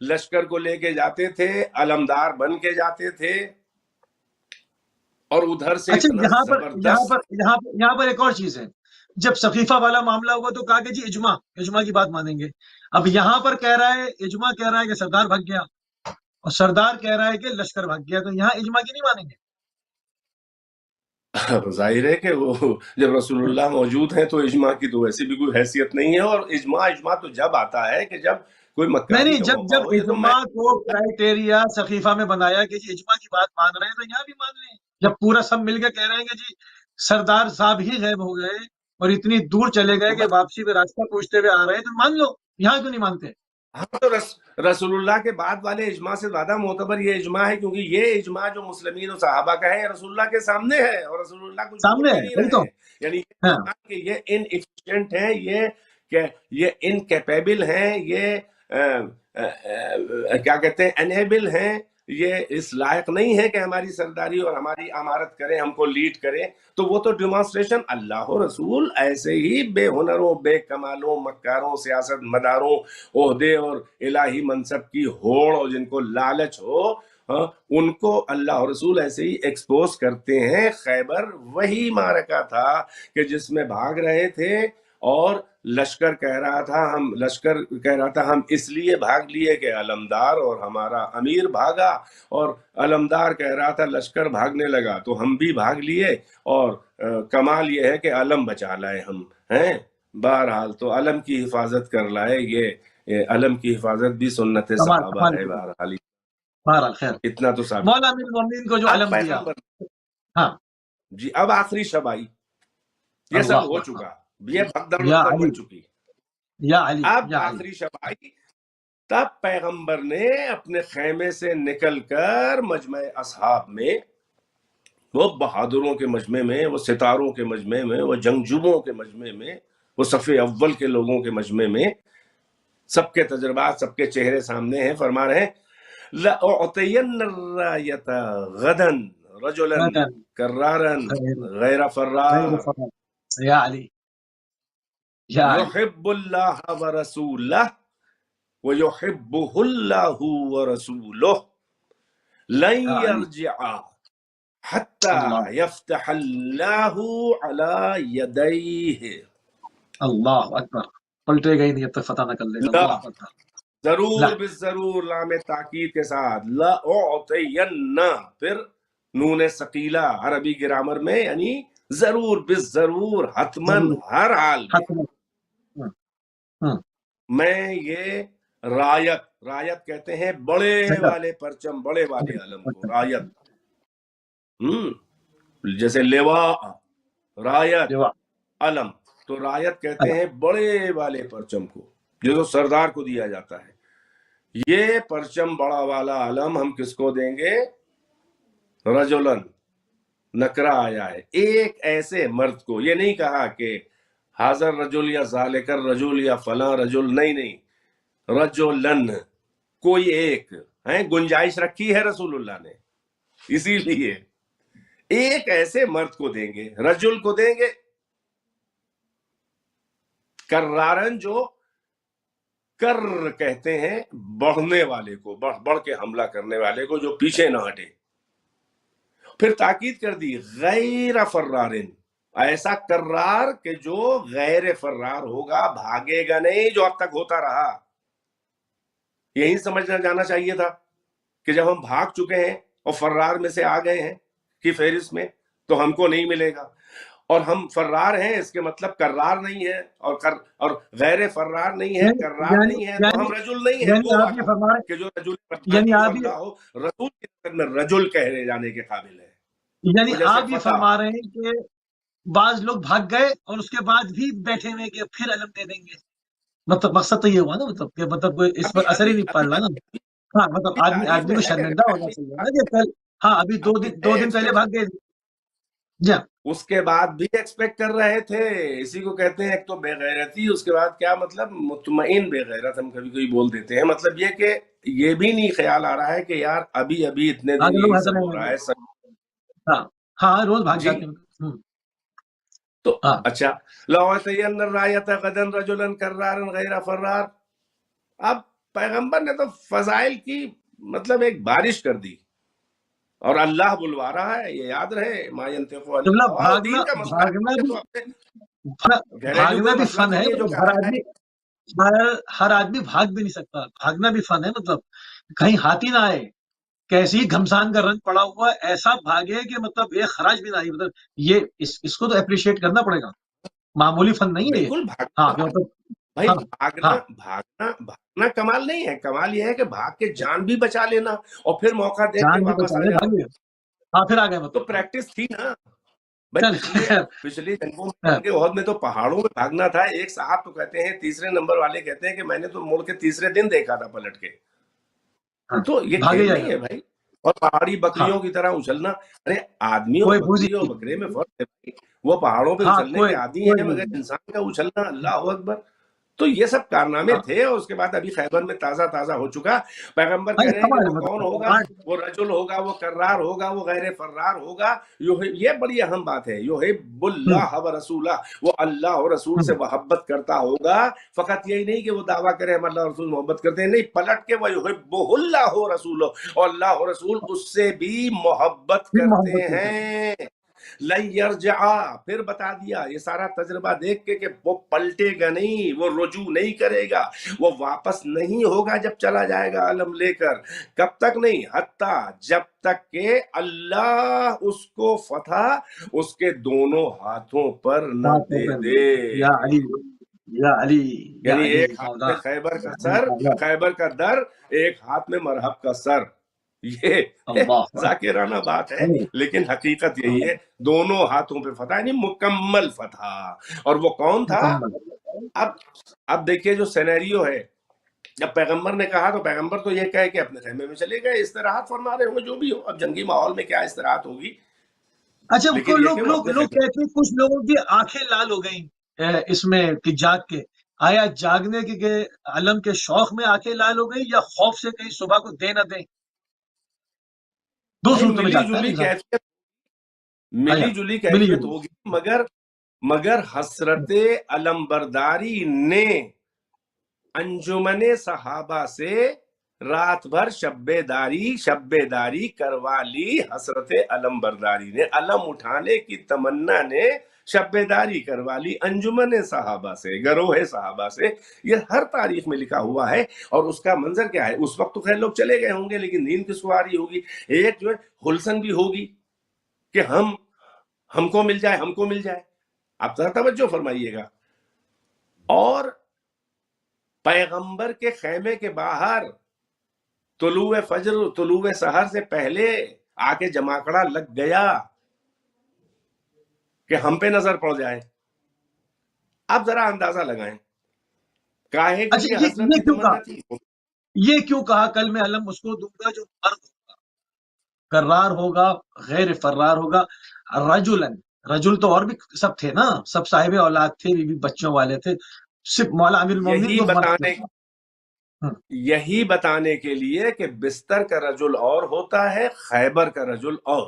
لشکر کو لے کے جاتے تھے، علمدار بن کے جاتے تھے، اور ادھر سے یہاں پر ایک اور چیز ہے. جب سقیفہ والا معاملہ ہوا تو کہا کہ جی اجماع کی بات مانیں گے. اب یہاں پر کہہ رہا ہے، اجماع کہہ رہا ہے کہ سردار بھگ گیا، اور سردار کہہ رہا ہے کہ لشکر بھگ گیا، تو یہاں اجماع کی نہیں مانیں گے. ظاہر ہے کہ وہ جب رسول اللہ موجود ہیں تو اجماع کی تو ویسے بھی کوئی حیثیت نہیں ہے. اور اجماع تو جب آتا ہے کہ جب کوئی مکاری کا موقع ہو. اجماع کو کرائٹیریا سقیفہ میں بنایا کہ جی اجماع کی بات مان رہے ہیں تو یہاں بھی مان لیں. جب پورا سب مل کے کہہ رہے ہیں کہ جی سردار صاحب ہی غائب ہو گئے اور اتنی دور چلے گئے کہ واپسی پہ راستہ پوچھتے ہوئے آ رہے ہیں، تو مان لو. یہاں کیوں نہیں مانتے؟ ہاں تو رسول اللہ کے بعد والے اجماع سے زیادہ معتبر یہ اجماع ہے، کیونکہ یہ اجماع جو مسلمین و صحابہ کا ہے رسول اللہ کے سامنے ہے، اور رسول اللہ کچھ بول بھی نہیں رہے ہیں. یعنی یہ ان ایفیشینٹ ہیں، یہ انکیپیبل ہیں، یہ کیا کہتے ہیں، انیبل ہیں، یہ اس لائق نہیں ہے کہ ہماری سرداری اور ہماری امارت کریں، ہم کو لیڈ کریں. تو وہ تو ڈیمانسٹریشن اللہ و رسول ایسے ہی بے ہنروں، بے کمالوں، مکاروں، سیاست مداروں، عہدے اور الہی منصب کی ہوڑ اور جن کو لالچ ہو، ان کو اللہ اور رسول ایسے ہی ایکسپوز کرتے ہیں. خیبر وہی معرکہ تھا کہ جس میں بھاگ رہے تھے اور لشکر کہہ رہا تھا ہم اس لیے بھاگ لیے کہ علمدار اور ہمارا امیر بھاگا، اور علمدار کہہ رہا تھا لشکر بھاگنے لگا تو ہم بھی بھاگ لیے، اور کمال یہ ہے کہ علم بچا لائے ہم ہیں۔ بہرحال تو علم کی حفاظت کر لائے، یہ علم کی حفاظت بھی سنت صحابہ ہے۔ بہرحال خیر، اتنا تو ثابت۔ مولا امیر المومنین کو جو علم دیا، ہاں جی اب آخری شب آئی، یہ سب ہو چکا، یہ بھگدڑ بن چکی، یا علی اب آخری شب آئی، تب پیغمبر نے اپنے خیمے سے نکل کر مجمع اصحاب میں، وہ بہادروں کے مجمع میں، وہ ستاروں کے مجمع میں، وہ جنگجوؤں کے مجمع میں، وہ صف اول کے لوگوں کے مجمع میں، سب کے تجربات، سب کے چہرے سامنے ہیں، فرما رہے ہیں لَأُعْطِيَنَّ الرَّایَةَ غَدًا رَجُلًا كَرَّارًا غَيْرَ فَرَّارٍ یا علی يُحِبُّ اللَّهَ وَرَسُولَهُ وَيُحِبُّهُ اللَّهُ وَرَسُولُهُ لَن يَرْجِعَ حَتَّى يَفْتَحَ اللَّهُ عَلَى يَدَيْهِ۔ اللہ اکبر، پلٹے گئی نہیں اب تک فتح نہ کر لے گا۔ اللہ اکبر، ضرور بالضرور، لام تاکید کے ساتھ، لأعطین، پھر نون ثقیلہ عربی گرامر میں یعنی ضرور بالضرور، حتمن، ہر حال میں یہ رایت کہتے ہیں بڑے والے پرچم، بڑے والے علم کو رایت، جیسے لواء رایت علم، تو رایت کہتے ہیں بڑے والے پرچم کو جو سردار کو دیا جاتا ہے۔ یہ پرچم بڑا والا علم ہم کس کو دیں گے؟ رجلن، نکرہ آیا ہے، ایک ایسے مرد کو، یہ نہیں کہا کہ حاضر رجل یا ذالک الرجل یا فلاں رجل، نہیں، رجلن، کوئی ایک ہے، گنجائش رکھی ہے رسول اللہ نے، اسی لیے ایک ایسے مرد کو دیں گے، رجل کو دیں گے، کرارن، جو کر کہتے ہیں بڑھنے والے کو، بڑھ کے حملہ کرنے والے کو، جو پیچھے نہ ہٹے۔ پھر تاکید کر دی غیر فرارن، ایسا کرار کہ جو غیر فرار ہوگا، بھاگے گا نہیں، جو اب تک ہوتا رہا۔ یہی سمجھنا جانا چاہیے تھا کہ جب ہم بھاگ چکے ہیں اور فرار میں سے آ گئے ہیں کی فہرست میں تو ہم کو نہیں ملے گا، اور ہم فرار ہیں اس کے مطلب کرار نہیں ہے، اور غیر فرار نہیں ہے، کرار نہیں ہے، تو ہم رجل نہیں ہیں، وہ والا کہ جو رجل بندہ ہو، رسول کی نظر میں رجل کہے جانے کے قابل ہے۔ یعنی آپ یہ فرما رہے ہیں کہ بعض لوگ بھاگ گئے اور اس کے بعد بھی بیٹھے ہوئے کہ پھر علم دے دیں گے، مطلب مقصد تو یہ ہوا نا، مطلب کہ مطلب اس پر اثر ہی نہیں پڑ رہا نا۔ ہاں مطلب آدمی کو شرمندہ ہونا چاہیے نا کہ کل، ہاں ابھی دو دن پہلے بھاگ گئے جی، اس کے بعد بھی ایکسپیکٹ کر رہے تھے، اسی کو کہتے ہیں ایک تو بے غیرتی، اس کے بعد کیا مطلب مطمئن بے غیرت، ہم کبھی بول دیتے ہیں، مطلب یہ کہ یہ بھی نہیں خیال آ رہا ہے کہ یار ابھی اتنے دن یہی سب ہو رہا ہے، ہاں روز بھاگ جاتے ہیں تو اچھا، لَأُعْطِيَنَّ الرَّایَةَ غَدًا رَجُلًا كَرَّارًا غَیْرَ فَرَّارٍ، اب پیغمبر نے تو فضائل کی مطلب ایک بارش کر دی، اور اللہ بلوا رہا ہے، یہ یاد رہے، ما ينطق عن الهوى، دین کا مسئلہ بھاگنا بھی فن ہے، ہر آدمی بھاگ بھی نہیں سکتا، بھاگنا بھی فن ہے، مطلب کہیں ہاتھی نہ آئے، کیسی گھمسان کا رنگ پڑا ہوا ایسا بھاگے کہ مطلب ایک خراج بھی نہ آئی، مطلب یہ اس کو تو اپریشیٹ کرنا پڑے گا، معمولی فن نہیں ہے یہ۔ بالکل ہاں بھائی، بھاگنا کمال نہیں ہے، کمال یہ ہے کہ بھاگ کے جان بھی بچا لینا اور پھر موقع دیکھ کے واپس آ جانا۔ ہاں پھر آ گئے، تو پریکٹس تھی نا پچھلی جنگوں میں، احد میں تو پہاڑوں میں بھاگنا تھا، ایک صاحب تو کہتے ہیں، تیسرے نمبر والے کہتے ہیں کہ میں نے تو مڑ کے تیسرے دن دیکھا تھا پلٹ کے، تو یہ کھیل نہیں ہے بھائی، اور پہاڑی بکریوں کی طرح اچھلنا، ارے آدمی اور بکری اور بکرے میں فرق ہے بھائی، وہ پہاڑوں پہ اچھلنے کے عادی ہیں، مگر انسان کا اچھلنا، اللہ اکبر۔ تو یہ سب کارنامے تھے، اور اس کے بعد ابھی خیبر میں تازہ ہو چکا، پیغمبر کہہ رہے ہیں کہ وہ کون ہوگا، وہ رجل ہوگا، وہ کرار ہوگا، وہ غیر فرار ہوگا، یہ بڑی اہم بات ہے، یحب اللہ ورسولہ، وہ اللہ اور رسول سے محبت کرتا ہوگا، فقط یہی نہیں کہ وہ دعویٰ کرے ہم اللہ اور رسول محبت کرتے ہیں، نہیں، پلٹ کے وہ یحبہ اللہ ورسولہ، اور اللہ اور رسول اس سے بھی محبت کرتے ہیں۔ لن یرجعا، پھر بتا دیا یہ سارا تجربہ دیکھ کے کہ وہ پلٹے گا نہیں، وہ رجوع نہیں کرے گا، وہ واپس نہیں ہوگا جب چلا جائے گا علم لے کر. کب تک نہیں؟ حتیٰ جب تک کہ اللہ اس کو فتح اس کے دونوں ہاتھوں پر نہ دے دے. یا علی، یا علی، یا یعنی علی ایک ہاتھ میں خیبر کا سر، خیبر کا در، ایک ہاتھ میں مرہب کا سر. یہ ذاکرانہ بات ہے لیکن حقیقت یہی ہے، دونوں ہاتھوں پہ فتح، یعنی مکمل فتح. اور وہ کون تھا؟ اب دیکھیے جو سینیریو ہے، جب پیغمبر نے کہا تو پیغمبر تو یہ کہے کہ اپنے خیمے میں چلے گئے، استراحت فرما رہے ہوں گے جو بھی ہو. اب جنگی ماحول میں کیا استراحت ہوگی؟ اچھا، لوگ کہتے ہیں کچھ لوگوں کی آنکھیں لال ہو گئیں اس میں کہ جاگ کے، آیا جاگنے کے علم کے شوق میں آنکھیں لال ہو گئی یا خوف سے کہیں صبح کو دے نہ دیں؟ دو صورتوں میں جاگتا ہے، ملی جلی کیفیت ہوگی، مگر حسرت علم برداری نے انجمن صحابہ سے رات بھر شب داری کروا لی. حسرت علم برداری نے، علم اٹھانے کی تمنا نے شب داری کروا لی انجمن صحابہ سے، گروہ صحابہ سے. یہ ہر تاریخ میں لکھا ہوا ہے. اور اس کا منظر کیا ہے؟ اس وقت تو خیر لوگ چلے گئے ہوں گے لیکن نیند کی سواری ہوگی. ایک جو ہے ہلسن بھی ہوگی کہ ہم کو مل جائے، ہم کو مل جائے. آپ ذرا توجہ فرمائیے گا. اور پیغمبر کے خیمے کے باہر طلوع فجر، طلوع سحر سے پہلے آ کے جماکڑا لگ گیا کہ ہم پہ نظر پڑ جائے. اب ذرا اندازہ لگائیں کاہے کی حضرت کی تمنا تھی. یہ کیوں کہا کل میں علم اس کو دوں گا جو مرد ہوگا، کرار ہوگا، غیر فرار ہوگا. رجل تو اور بھی سب تھے نا، سب صاحب اولاد تھے، بیوی بچوں والے تھے. صرف مولا امیر المومنین یہی بتانے کے لیے کہ بستر کا رجل اور ہوتا ہے، خیبر کا رجل اور.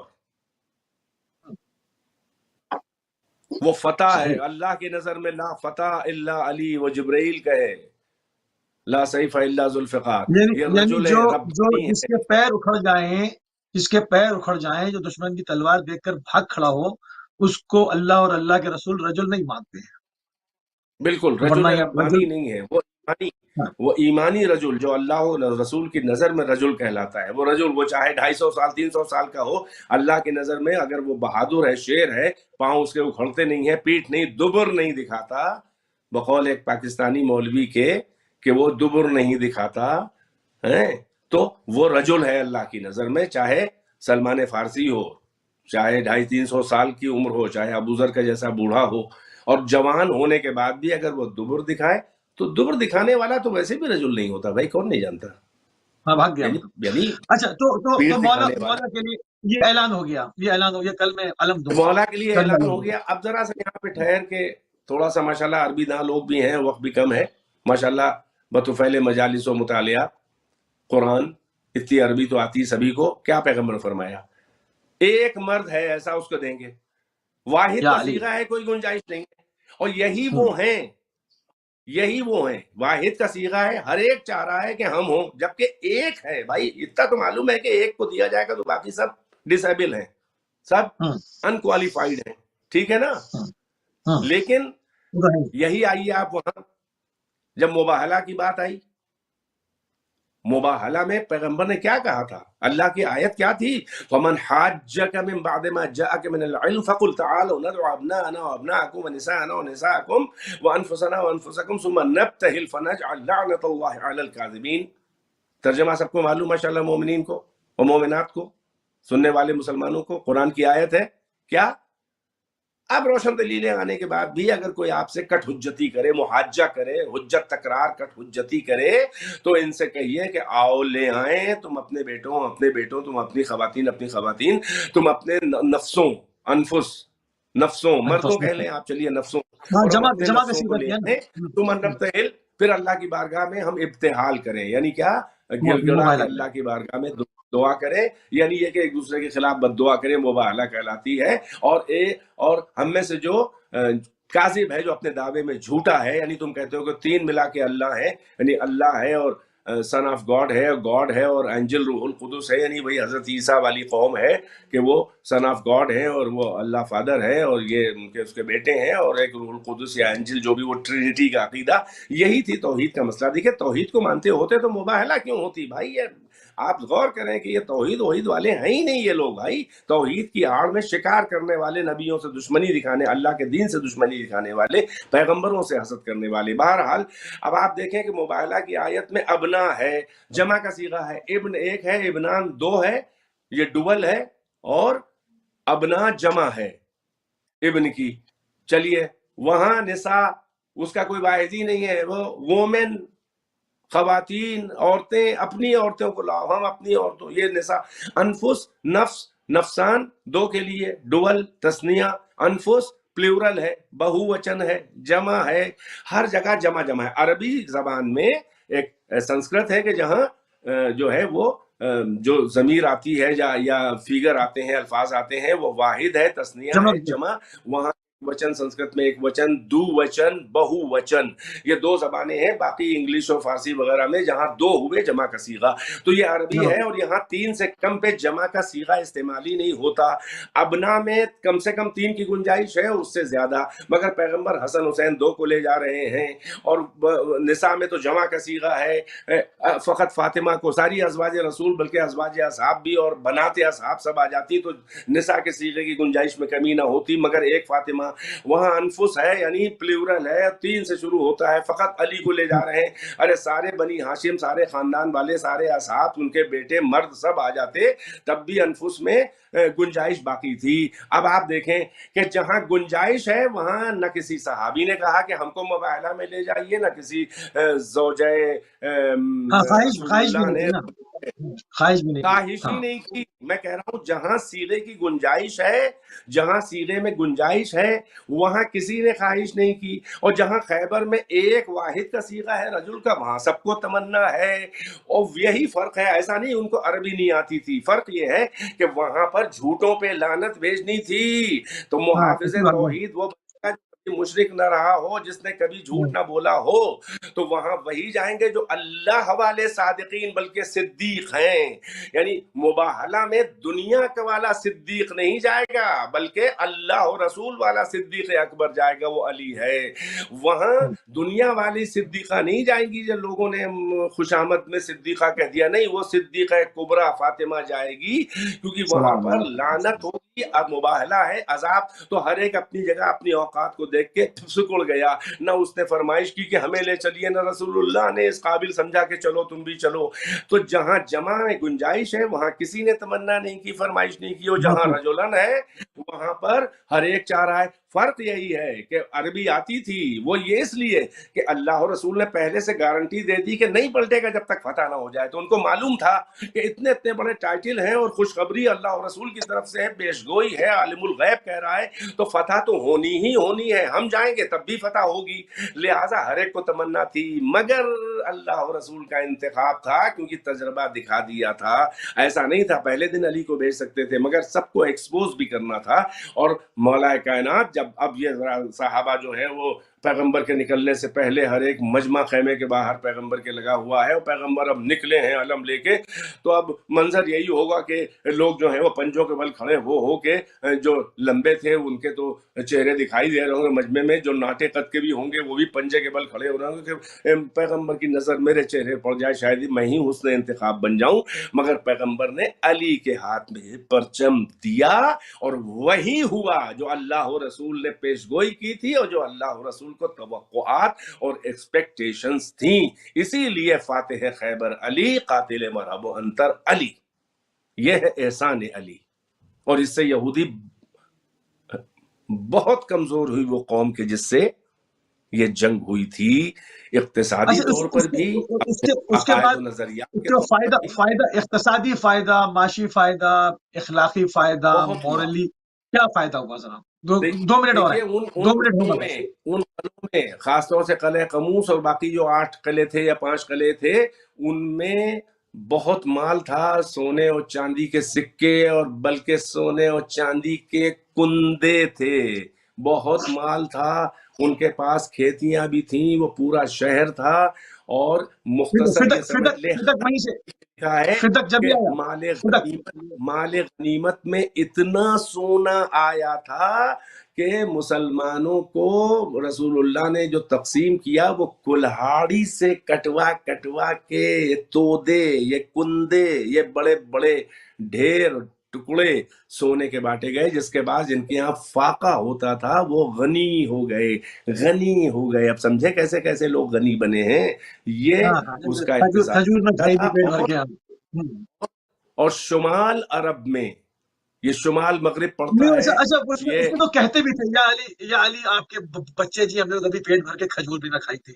وہ فتح ہے اللہ کی نظر میں، لا فتح الا علی و جبرائیل کہے، لا سیف الا ذوالفقار. یعنی جو جس کے پیر اکھڑ جائیں، جو دشمن کی تلوار دیکھ کر بھاگ کھڑا ہو، اس کو اللہ اور اللہ کے رسول رجل نہیں مانتے ہیں. بالکل رجل ربانی نہیں ہے، وہ ایمانی رجل جو اللہ و رسول کی نظر میں رجل کہلاتا ہے. وہ رجل، وہ چاہے 250 سال 300 سال کا ہو، اللہ کی نظر میں اگر وہ بہادر ہے، شیر ہے، پاؤں اس کے اکھڑتے نہیں ہیں، پیٹھ نہیں، دبر نہیں دکھاتا، بقول ایک پاکستانی مولوی کے کہ وہ دبر نہیں دکھاتا ہے، تو وہ رجل ہے اللہ کی نظر میں. چاہے سلمان فارسی ہو، چاہے 250-300 سال کی عمر ہو، چاہے ابو ذر کا جیسا بوڑھا ہو، اور جوان ہونے کے بعد بھی اگر وہ دبر دکھائے تو دبر دکھانے والا تو ویسے بھی رجل نہیں ہوتا. بھائی کون نہیں جانتا؟ ہاں بھاگ گیا. اچھا تو مولا کے لیے یہ اعلان ہو گیا، کل میں علم دوں گا، مولا کے لیے اعلان ہو گیا. اب ذرا سا یہاں پہ ٹھہر کے تھوڑا سا، ماشاءاللہ عربی داں لوگ بھی ہیں، وقت بھی کم ہے، ماشاءاللہ بطفیل مجالس و مطالعہ قرآن، اتنی عربی تو آتی سبھی کو. کیا پیغمبر نے فرمایا؟ ایک مرد ہے ایسا، اس کو دیں گے. واحد کا صیغہ ہے، کوئی گنجائش نہیں ہے. اور یہی وہ ہیں، واحد کا صیغہ ہے، ہر ایک چاہ رہا ہے کہ ہم ہوں، جبکہ ایک ہے. بھائی اتنا تو معلوم ہے کہ ایک کو دیا جائے گا تو باقی سب ڈسیبل ہیں، سب انکوالیفائڈ ہیں، ٹھیک ہے نا. لیکن یہی آئیے آپ وہاں جب مباہلہ کی بات آئی، مباہلہ میں پیغمبر نے کیا کہا تھا؟ اللہ کی آیت کیا تھی؟ فَمَنْ حَاجَّكَ مِن بَعْدِ مَا جَاءَكَ مِنَ الْعِلْمِ فَقُلْ تَعَالَوْا نَدْعُ أَبْنَاءَنَا وَأَبْنَاءَكُمْ وَنِسَاءَنَا وَنِسَاءَكُمْ وَأَنفُسَنَا وَأَنفُسَكُمْ ثُمَّ نَبْتَهِلْ فَنَجْعَلْ لَعْنَةَ اللَّهِ عَلَى الْكَاذِبِينَ. ترجمہ سب کو معلوم ماشاءاللہ، مومنین کو اور مومنات کو، سننے والے مسلمانوں کو. قرآن کی آیت ہے کیا؟ اب روشن دلیلیں آنے کے بعد بھی اگر کوئی آپ سے کٹ حجتی کرے، محاجہ کرے، حجت تکرار کٹ حجتی کرے، تو ان سے کہیے کہ آؤ لے آئیں، تم اپنے بیٹوں، تم اپنی خواتین، تم اپنے نفسوں، مردوں کہہ لیں آپ، چلیے نفسوں، اور ہم اپنے نفسوں کو لے آئیں. تم نبتہل، پھر اللہ کی بارگاہ میں ہم ابتحال کریں. یعنی کیا؟ گڑ گڑا کے اللہ کی بارگاہ میں دعا کریں، یعنی یہ کہ ایک دوسرے کے خلاف بد دعا کریں، مباہلہ کہلاتی ہے. اور ہم میں سے جو کاذب ہے، جو اپنے دعوے میں جھوٹا ہے، یعنی تم کہتے ہو کہ 3 ملا کے اللہ ہے، یعنی اللہ ہے اور سن آف گاڈ ہے اور اینجل روح القدس ہے، یعنی وہی حضرت عیسیٰ والی قوم ہے کہ وہ سن آف گاڈ ہیں اور وہ اللہ فادر ہے اور یہ ان کے اس کے بیٹے ہیں، اور ایک روح القدس یا اینجل جو بھی، وہ ٹرینٹی کا عقیدہ، یہی تھی توحید کا مسئلہ۔ دیکھیں توحید کو مانتے ہوتے تو مباہلہ کیوں ہوتی بھائی؟ آپ غور کریں کہ یہ توحید والے ہیں ہی نہیں یہ لوگ بھائی، توحید کی آڑ میں شکار کرنے والے، نبیوں سے دشمنی دکھانے، اللہ کے دین سے دشمنی دکھانے والے، پیغمبروں سے حسد کرنے والے۔ بہرحال اب آپ دیکھیں کہ مباہلہ کی آیت میں ابنا ہے، جمع کا صیغہ ہے، ابن ایک ہے، ابنان دو ہے، یہ ڈبل ہے، اور ابنا جمع ہے ابن کی۔ چلیے وہاں نساء اس کا کوئی واحد ہی نہیں ہے، وہ وومن، خواتین، عورتیں، اپنی عورتوں کو لاؤ، ہم اپنی عورتوں، یہ نساء۔ انفس، نفس، نفسان دو کے لیے، ڈول تثنیہ، انفس پلیورل ہے، بہو وچن ہے، جمع ہے، ہر جگہ جمع جمع ہے۔ عربی زبان میں ایک سنسکرت ہے کہ جہاں جو ہے وہ جو ضمیر آتی ہے یا فیگر آتے ہیں، الفاظ آتے ہیں، وہ واحد ہے، تثنیہ ہے، جمع۔ وہاں وچن سنسکرت میں ایک وچن، دو وچن، بہو وچن، یہ دو زبانیں ہیں۔ باقی انگلش اور فارسی وغیرہ میں جہاں دو ہوئے جمع کا صیغہ، تو یہ عربی ہے، اور یہاں 3 سے کم پہ جمع کا صیغہ استعمال ہی نہیں ہوتا۔ ابنا میں کم سے کم 3 کی گنجائش ہے، اس سے زیادہ، مگر پیغمبر حسن حسین 2 کو لے جا رہے ہیں، اور نساء میں تو جمع کا صیغہ ہے، فقط فاطمہ کو، ساری ازواج رسول بلکہ ازواج اصحاب بھی اور بنات اصحاب سب آ جاتی تو نساء کے صیغے کی گنجائش میں کمی نہ ہوتی، مگر ایک فاطمہ۔ وہاں انفس ہے یعنی پلیورل ہے، 3 سے شروع ہوتا ہے، فقط علی کو لے جا رہے ہیں۔ ارے سارے بنی ہاشم، سارے خاندان والے، سارے اصحاب، ان کے بیٹے مرد سب آ جاتے، تب بھی انفس میں گنجائش باقی تھی۔ اب آپ دیکھیں کہ جہاں گنجائش ہے وہاں نہ کسی صحابی نے کہا کہ ہم کو مباہلہ میں لے جائیے، نہ کسی زوجہ رسول اللہ نے خواہش ہی نہیں کی۔ میں کہہ رہا ہوں جہاں صیغے کی گنجائش ہے، جہاں صیغے میں گنجائش ہے وہاں کسی نے خواہش نہیں کی، اور جہاں خیبر میں ایک واحد کا صیغہ ہے رجل کا، وہاں سب کو تمنا ہے۔ اور یہی فرق ہے، ایسا نہیں ان کو عربی نہیں آتی تھی، فرق یہ ہے کہ وہاں پر جھوٹوں پہ لعنت بھیجنی تھی، تو محافظ توحید وہ مشرک نہ رہا ہو، جس نے کبھی جھوٹ نہ بولا ہو، تو وہاں وہی جائیں گے جو اللہ والے صادقین بلکہ صدیق ہیں۔ یعنی مباہلہ میں دنیا کا والا صدیق نہیں جائے گا، بلکہ اللہ اور رسول والا صدیق اکبر جائے گا، وہ علی ہے۔ وہاں دنیا والی صدیقہ نہیں جائیں گی، جو لوگوں نے خوش آمد میں صدیقہ کہہ دیا، نہیں، وہ صدیقہ کبریٰ فاطمہ جائے گی، کیونکہ وہاں پر لعنت ہوگی۔ اب مباہلہ ہے، عذاب تو ہر ایک اپنی جگہ اپنی اوقات کو دیکھ کے سکڑ گیا، نہ اس نے فرمائش کی کہ ہمیں لے چلیے، نہ رسول اللہ نے اس قابل سمجھا کہ چلو تم بھی چلو۔ تو جہاں جمع میں گنجائش ہے وہاں کسی نے تمنا نہیں کی، فرمائش نہیں کی، اور جہاں رجلن ہے وہاں پر ہر ایک چاہ رہا ہے۔ فرق یہی ہے کہ عربی آتی تھی وہ یہ اس لیے کہ اللہ اور رسول نے پہلے سے گارنٹی دے دی کہ نہیں پلٹے گا جب تک فتح نہ ہو جائے، تو ان کو معلوم تھا کہ اتنے اتنے بڑے ٹائٹل ہیں اور خوشخبری اللہ اور رسول کی طرف سے ہے، پیشگوئی ہے، عالم الغیب کہہ رہا ہے، تو فتح تو ہونی ہی ہونی ہے، ہم جائیں گے تب بھی فتح ہوگی، لہٰذا ہر ایک کو تمنا تھی، مگر اللہ اور رسول کا انتخاب تھا، کیونکہ تجربہ دکھا دیا تھا۔ ایسا نہیں تھا پہلے دن علی کو بھیج سکتے تھے، مگر سب کو ایکسپوز بھی کرنا تھا۔ اور مولا کائنات جب اب یہ صحابہ جو ہیں وہ پیغمبر کے نکلنے سے پہلے ہر ایک مجمع خیمے کے باہر پیغمبر کے لگا ہوا ہے، اور پیغمبر اب نکلے ہیں علم لے کے، تو اب منظر یہی ہوگا کہ لوگ جو ہیں وہ پنجوں کے بل کھڑے ہو کے، جو لمبے تھے ان کے تو چہرے دکھائی دے رہے ہوں گے مجمع میں، جو ناٹے قد کے بھی ہوں گے وہ بھی پنجے کے بل کھڑے ہو رہے ہوں گے کہ پیغمبر کی نظر میرے چہرے پڑ جائے، شاید میں ہی حسن انتخاب بن جاؤں۔ مگر پیغمبر نے علی کے ہاتھ میں پرچم دیا، اور وہی ہوا جو اللہ و رسول نے پیشگوئی کی تھی، اور جو اللہ و رسول کو توقعات اور ایکسپیکٹیشنز تھیں۔ اسی لیے فاتح خیبر علی، قاتل مرحب و انتر علی، یہ ہے احسان علی۔ اور اس سے یہودی بہت کمزور ہوئی، وہ قوم کے جس سے یہ جنگ ہوئی تھی، اقتصادی طور پر بھی، اس کے بعد فائدہ، اقتصادی فائدہ، معاشی فائدہ، اخلاقی فائدہ، مورلی کیا فائدہ ہوا ذرا؟ 2 منٹ اور ہیں، 2 منٹ ہوگا۔ ان قلعوں میں خاص طور سے قلعہ قموس اور باقی جو 8 قلعے تھے یا 5 قلعے تھے، ان میں بہت مال تھا، سونے اور چاندی کے سکے، اور بلکہ سونے اور چاندی کے کندے تھے، بہت مال تھا ان کے پاس، کھیتیاں بھی تھیں، وہ پورا شہر تھا، اور مختصر یہ سمجھ لے فدق وہیں سے لکھا ہے فدق جب بھی کہ آیا فدق مال غنیمت میں اتنا سونا آیا تھا کہ مسلمانوں کو رسول اللہ نے جو تقسیم کیا وہ کلہاڑی سے کٹوا کٹوا کے یہ تودے یہ کندے یہ بڑے بڑے ڈھیر ٹکڑے سونے کے بانٹے گئے، جس کے بعد جن کے یہاں فاقہ ہوتا تھا وہ غنی ہو گئے، غنی ہو گئے۔ اب سمجھے کیسے کیسے لوگ غنی بنے ہیں، یہ اس کا اقتصاد کھجور میں کھائی تھی پیٹ بھر کے اور شمال عرب میں یہ شمال مغرب پڑتا ہے اچھا اس میں تو کہتے بھی تھے یا علی آپ کے بچے جی ہم نے کبھی پیٹ بھر کے کھجور بھی نہ کھائی تھی،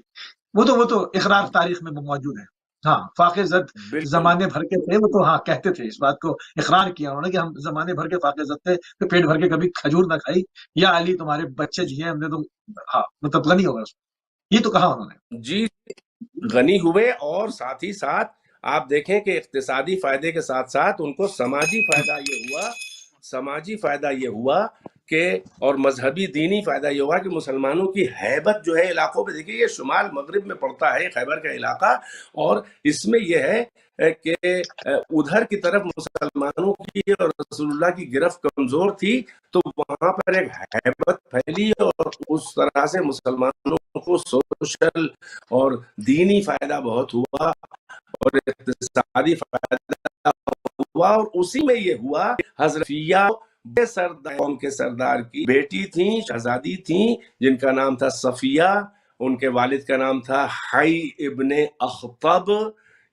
وہ تو اقرار تاریخ میں موجود ہے۔ ہاں فاقے زد زمانے بھر کے تھے وہ تو، ہاں کہتے تھے، اس بات کو اقرار کیا انہوں نے کہ ہم زمانے بھر کے فاقے زد تھے تو پیٹ بھر کے کبھی کھجور نہ کھائی، یا علی تمہارے بچے جی ہیں ہم نے تو، ہاں مطلب غنی ہو گئے اس میں، یہ تو کہا انہوں نے جی غنی ہوئے۔ اور ساتھ ہی ساتھ آپ دیکھیں کہ اقتصادی فائدے کے ساتھ ساتھ ان کو سماجی فائدہ یہ ہوا کہ اور مذہبی دینی فائدہ یہ ہوا کہ مسلمانوں کی ہیبت جو ہے علاقوں پہ، دیکھیے یہ شمال مغرب میں پڑتا ہے خیبر کا علاقہ، اور اس میں یہ ہے کہ ادھر کی طرف مسلمانوں کی اور رسول اللہ کی گرفت کمزور تھی، تو وہاں پر ایک ہیبت پھیلی اور اس طرح سے مسلمانوں کو سوشل اور دینی فائدہ بہت ہوا اور اقتصادی فائدہ ہوا۔ اور اسی میں یہ ہوا حضرت قوم کے سردار کی بیٹی تھیں، شہزادی تھیں، جن کا نام تھا صفیہ، ان کے والد کا نام تھا حی ابن اخطب۔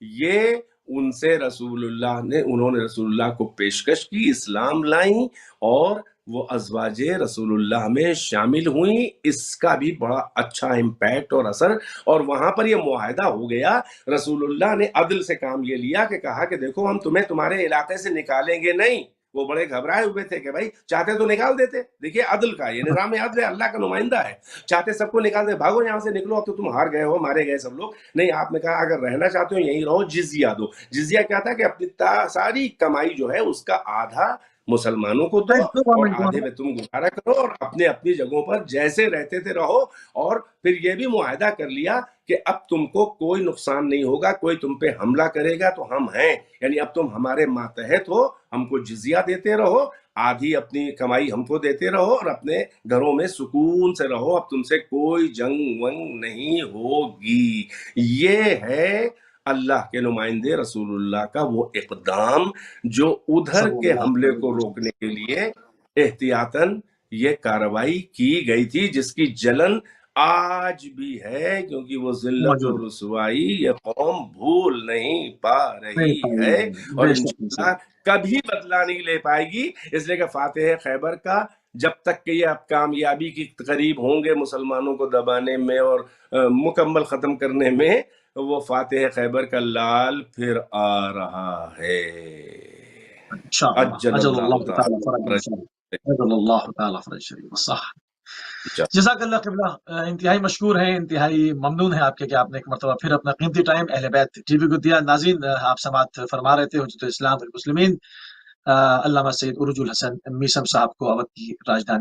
یہ ان سے انہوں نے رسول اللہ کو پیشکش کی، اسلام لائیں اور وہ ازواج رسول اللہ میں شامل ہوئیں۔ اس کا بھی بڑا اچھا امپیکٹ اور اثر، اور وہاں پر یہ معاہدہ ہو گیا۔ رسول اللہ نے عدل سے کام یہ لیا کہ کہا کہ دیکھو ہم تمہیں تمہارے علاقے سے نکالیں گے نہیں۔ وہ بڑے گھبرائے ہوئے تھے کہ بھائی چاہتے تو نکال دیتے، دیکھیے عدل کا یہ نظام عدل ہے، اللہ کا نمائندہ ہے، چاہتے سب کو نکال دے، بھاگو یہاں سے نکلو، اب تو تم ہار گئے ہو، مارے گئے سب لوگ۔ نہیں، آپ نے کہا اگر رہنا چاہتے ہو یہیں رہو، جزیہ دو۔ جزیہ کیا تھا کہ اپنی ساری کمائی جو ہے اس کا آدھا مسلمانوں کو دو اور آدھے میں تم گزارا کرو، اور اپنے اپنی جگہوں پر جیسے رہتے تھے رہو۔ اور پھر یہ بھی معاہدہ کر لیا کہ اب تم کو کوئی نقصان نہیں ہوگا، کوئی تم پہ حملہ کرے گا تو ہم ہیں، یعنی اب تم ہمارے ماتحت ہو، ہم کو جزیہ دیتے رہو، آدھی اپنی کمائی ہم کو دیتے رہو، اور اپنے گھروں میں سکون سے رہو، اب تم سے کوئی جنگ ونگ نہیں ہوگی۔ یہ ہے اللہ کے نمائندے رسول اللہ کا وہ اقدام جو ادھر کے حملے کو روکنے کے لیے احتیاطاً یہ کارروائی کی گئی تھی، جس کی جلن آج بھی ہے، کیونکہ وہ ذلت و رسوائی یہ قوم بھول نہیں پا رہی ہے، اور انشاءاللہ کبھی بدلہ نہیں لے پائے گی۔ اس لیے کہ فاتح خیبر کا جب تک کہ یہ اب کامیابی کی قریب ہوں گے مسلمانوں کو دبانے میں اور مکمل ختم کرنے میں، وہ فاتح خیبر کا لال پھر آ رہا ہے۔ اجل اللہ تعالی فرج شریف صح۔ جزاک اللہ قبلہ، انتہائی مشکور ہیں، انتہائی ممنون ہیں آپ کے کہ آپ نے ایک مرتبہ پھر اپنا قیمتی ٹائم اہل بیت ٹی وی کو دیا۔ ناظرین، آپ سماعت فرما رہے تھے حجت اسلام والمسلمین علامہ سید عروج الحسن میثم صاحب کو اودھ کی راجدھانی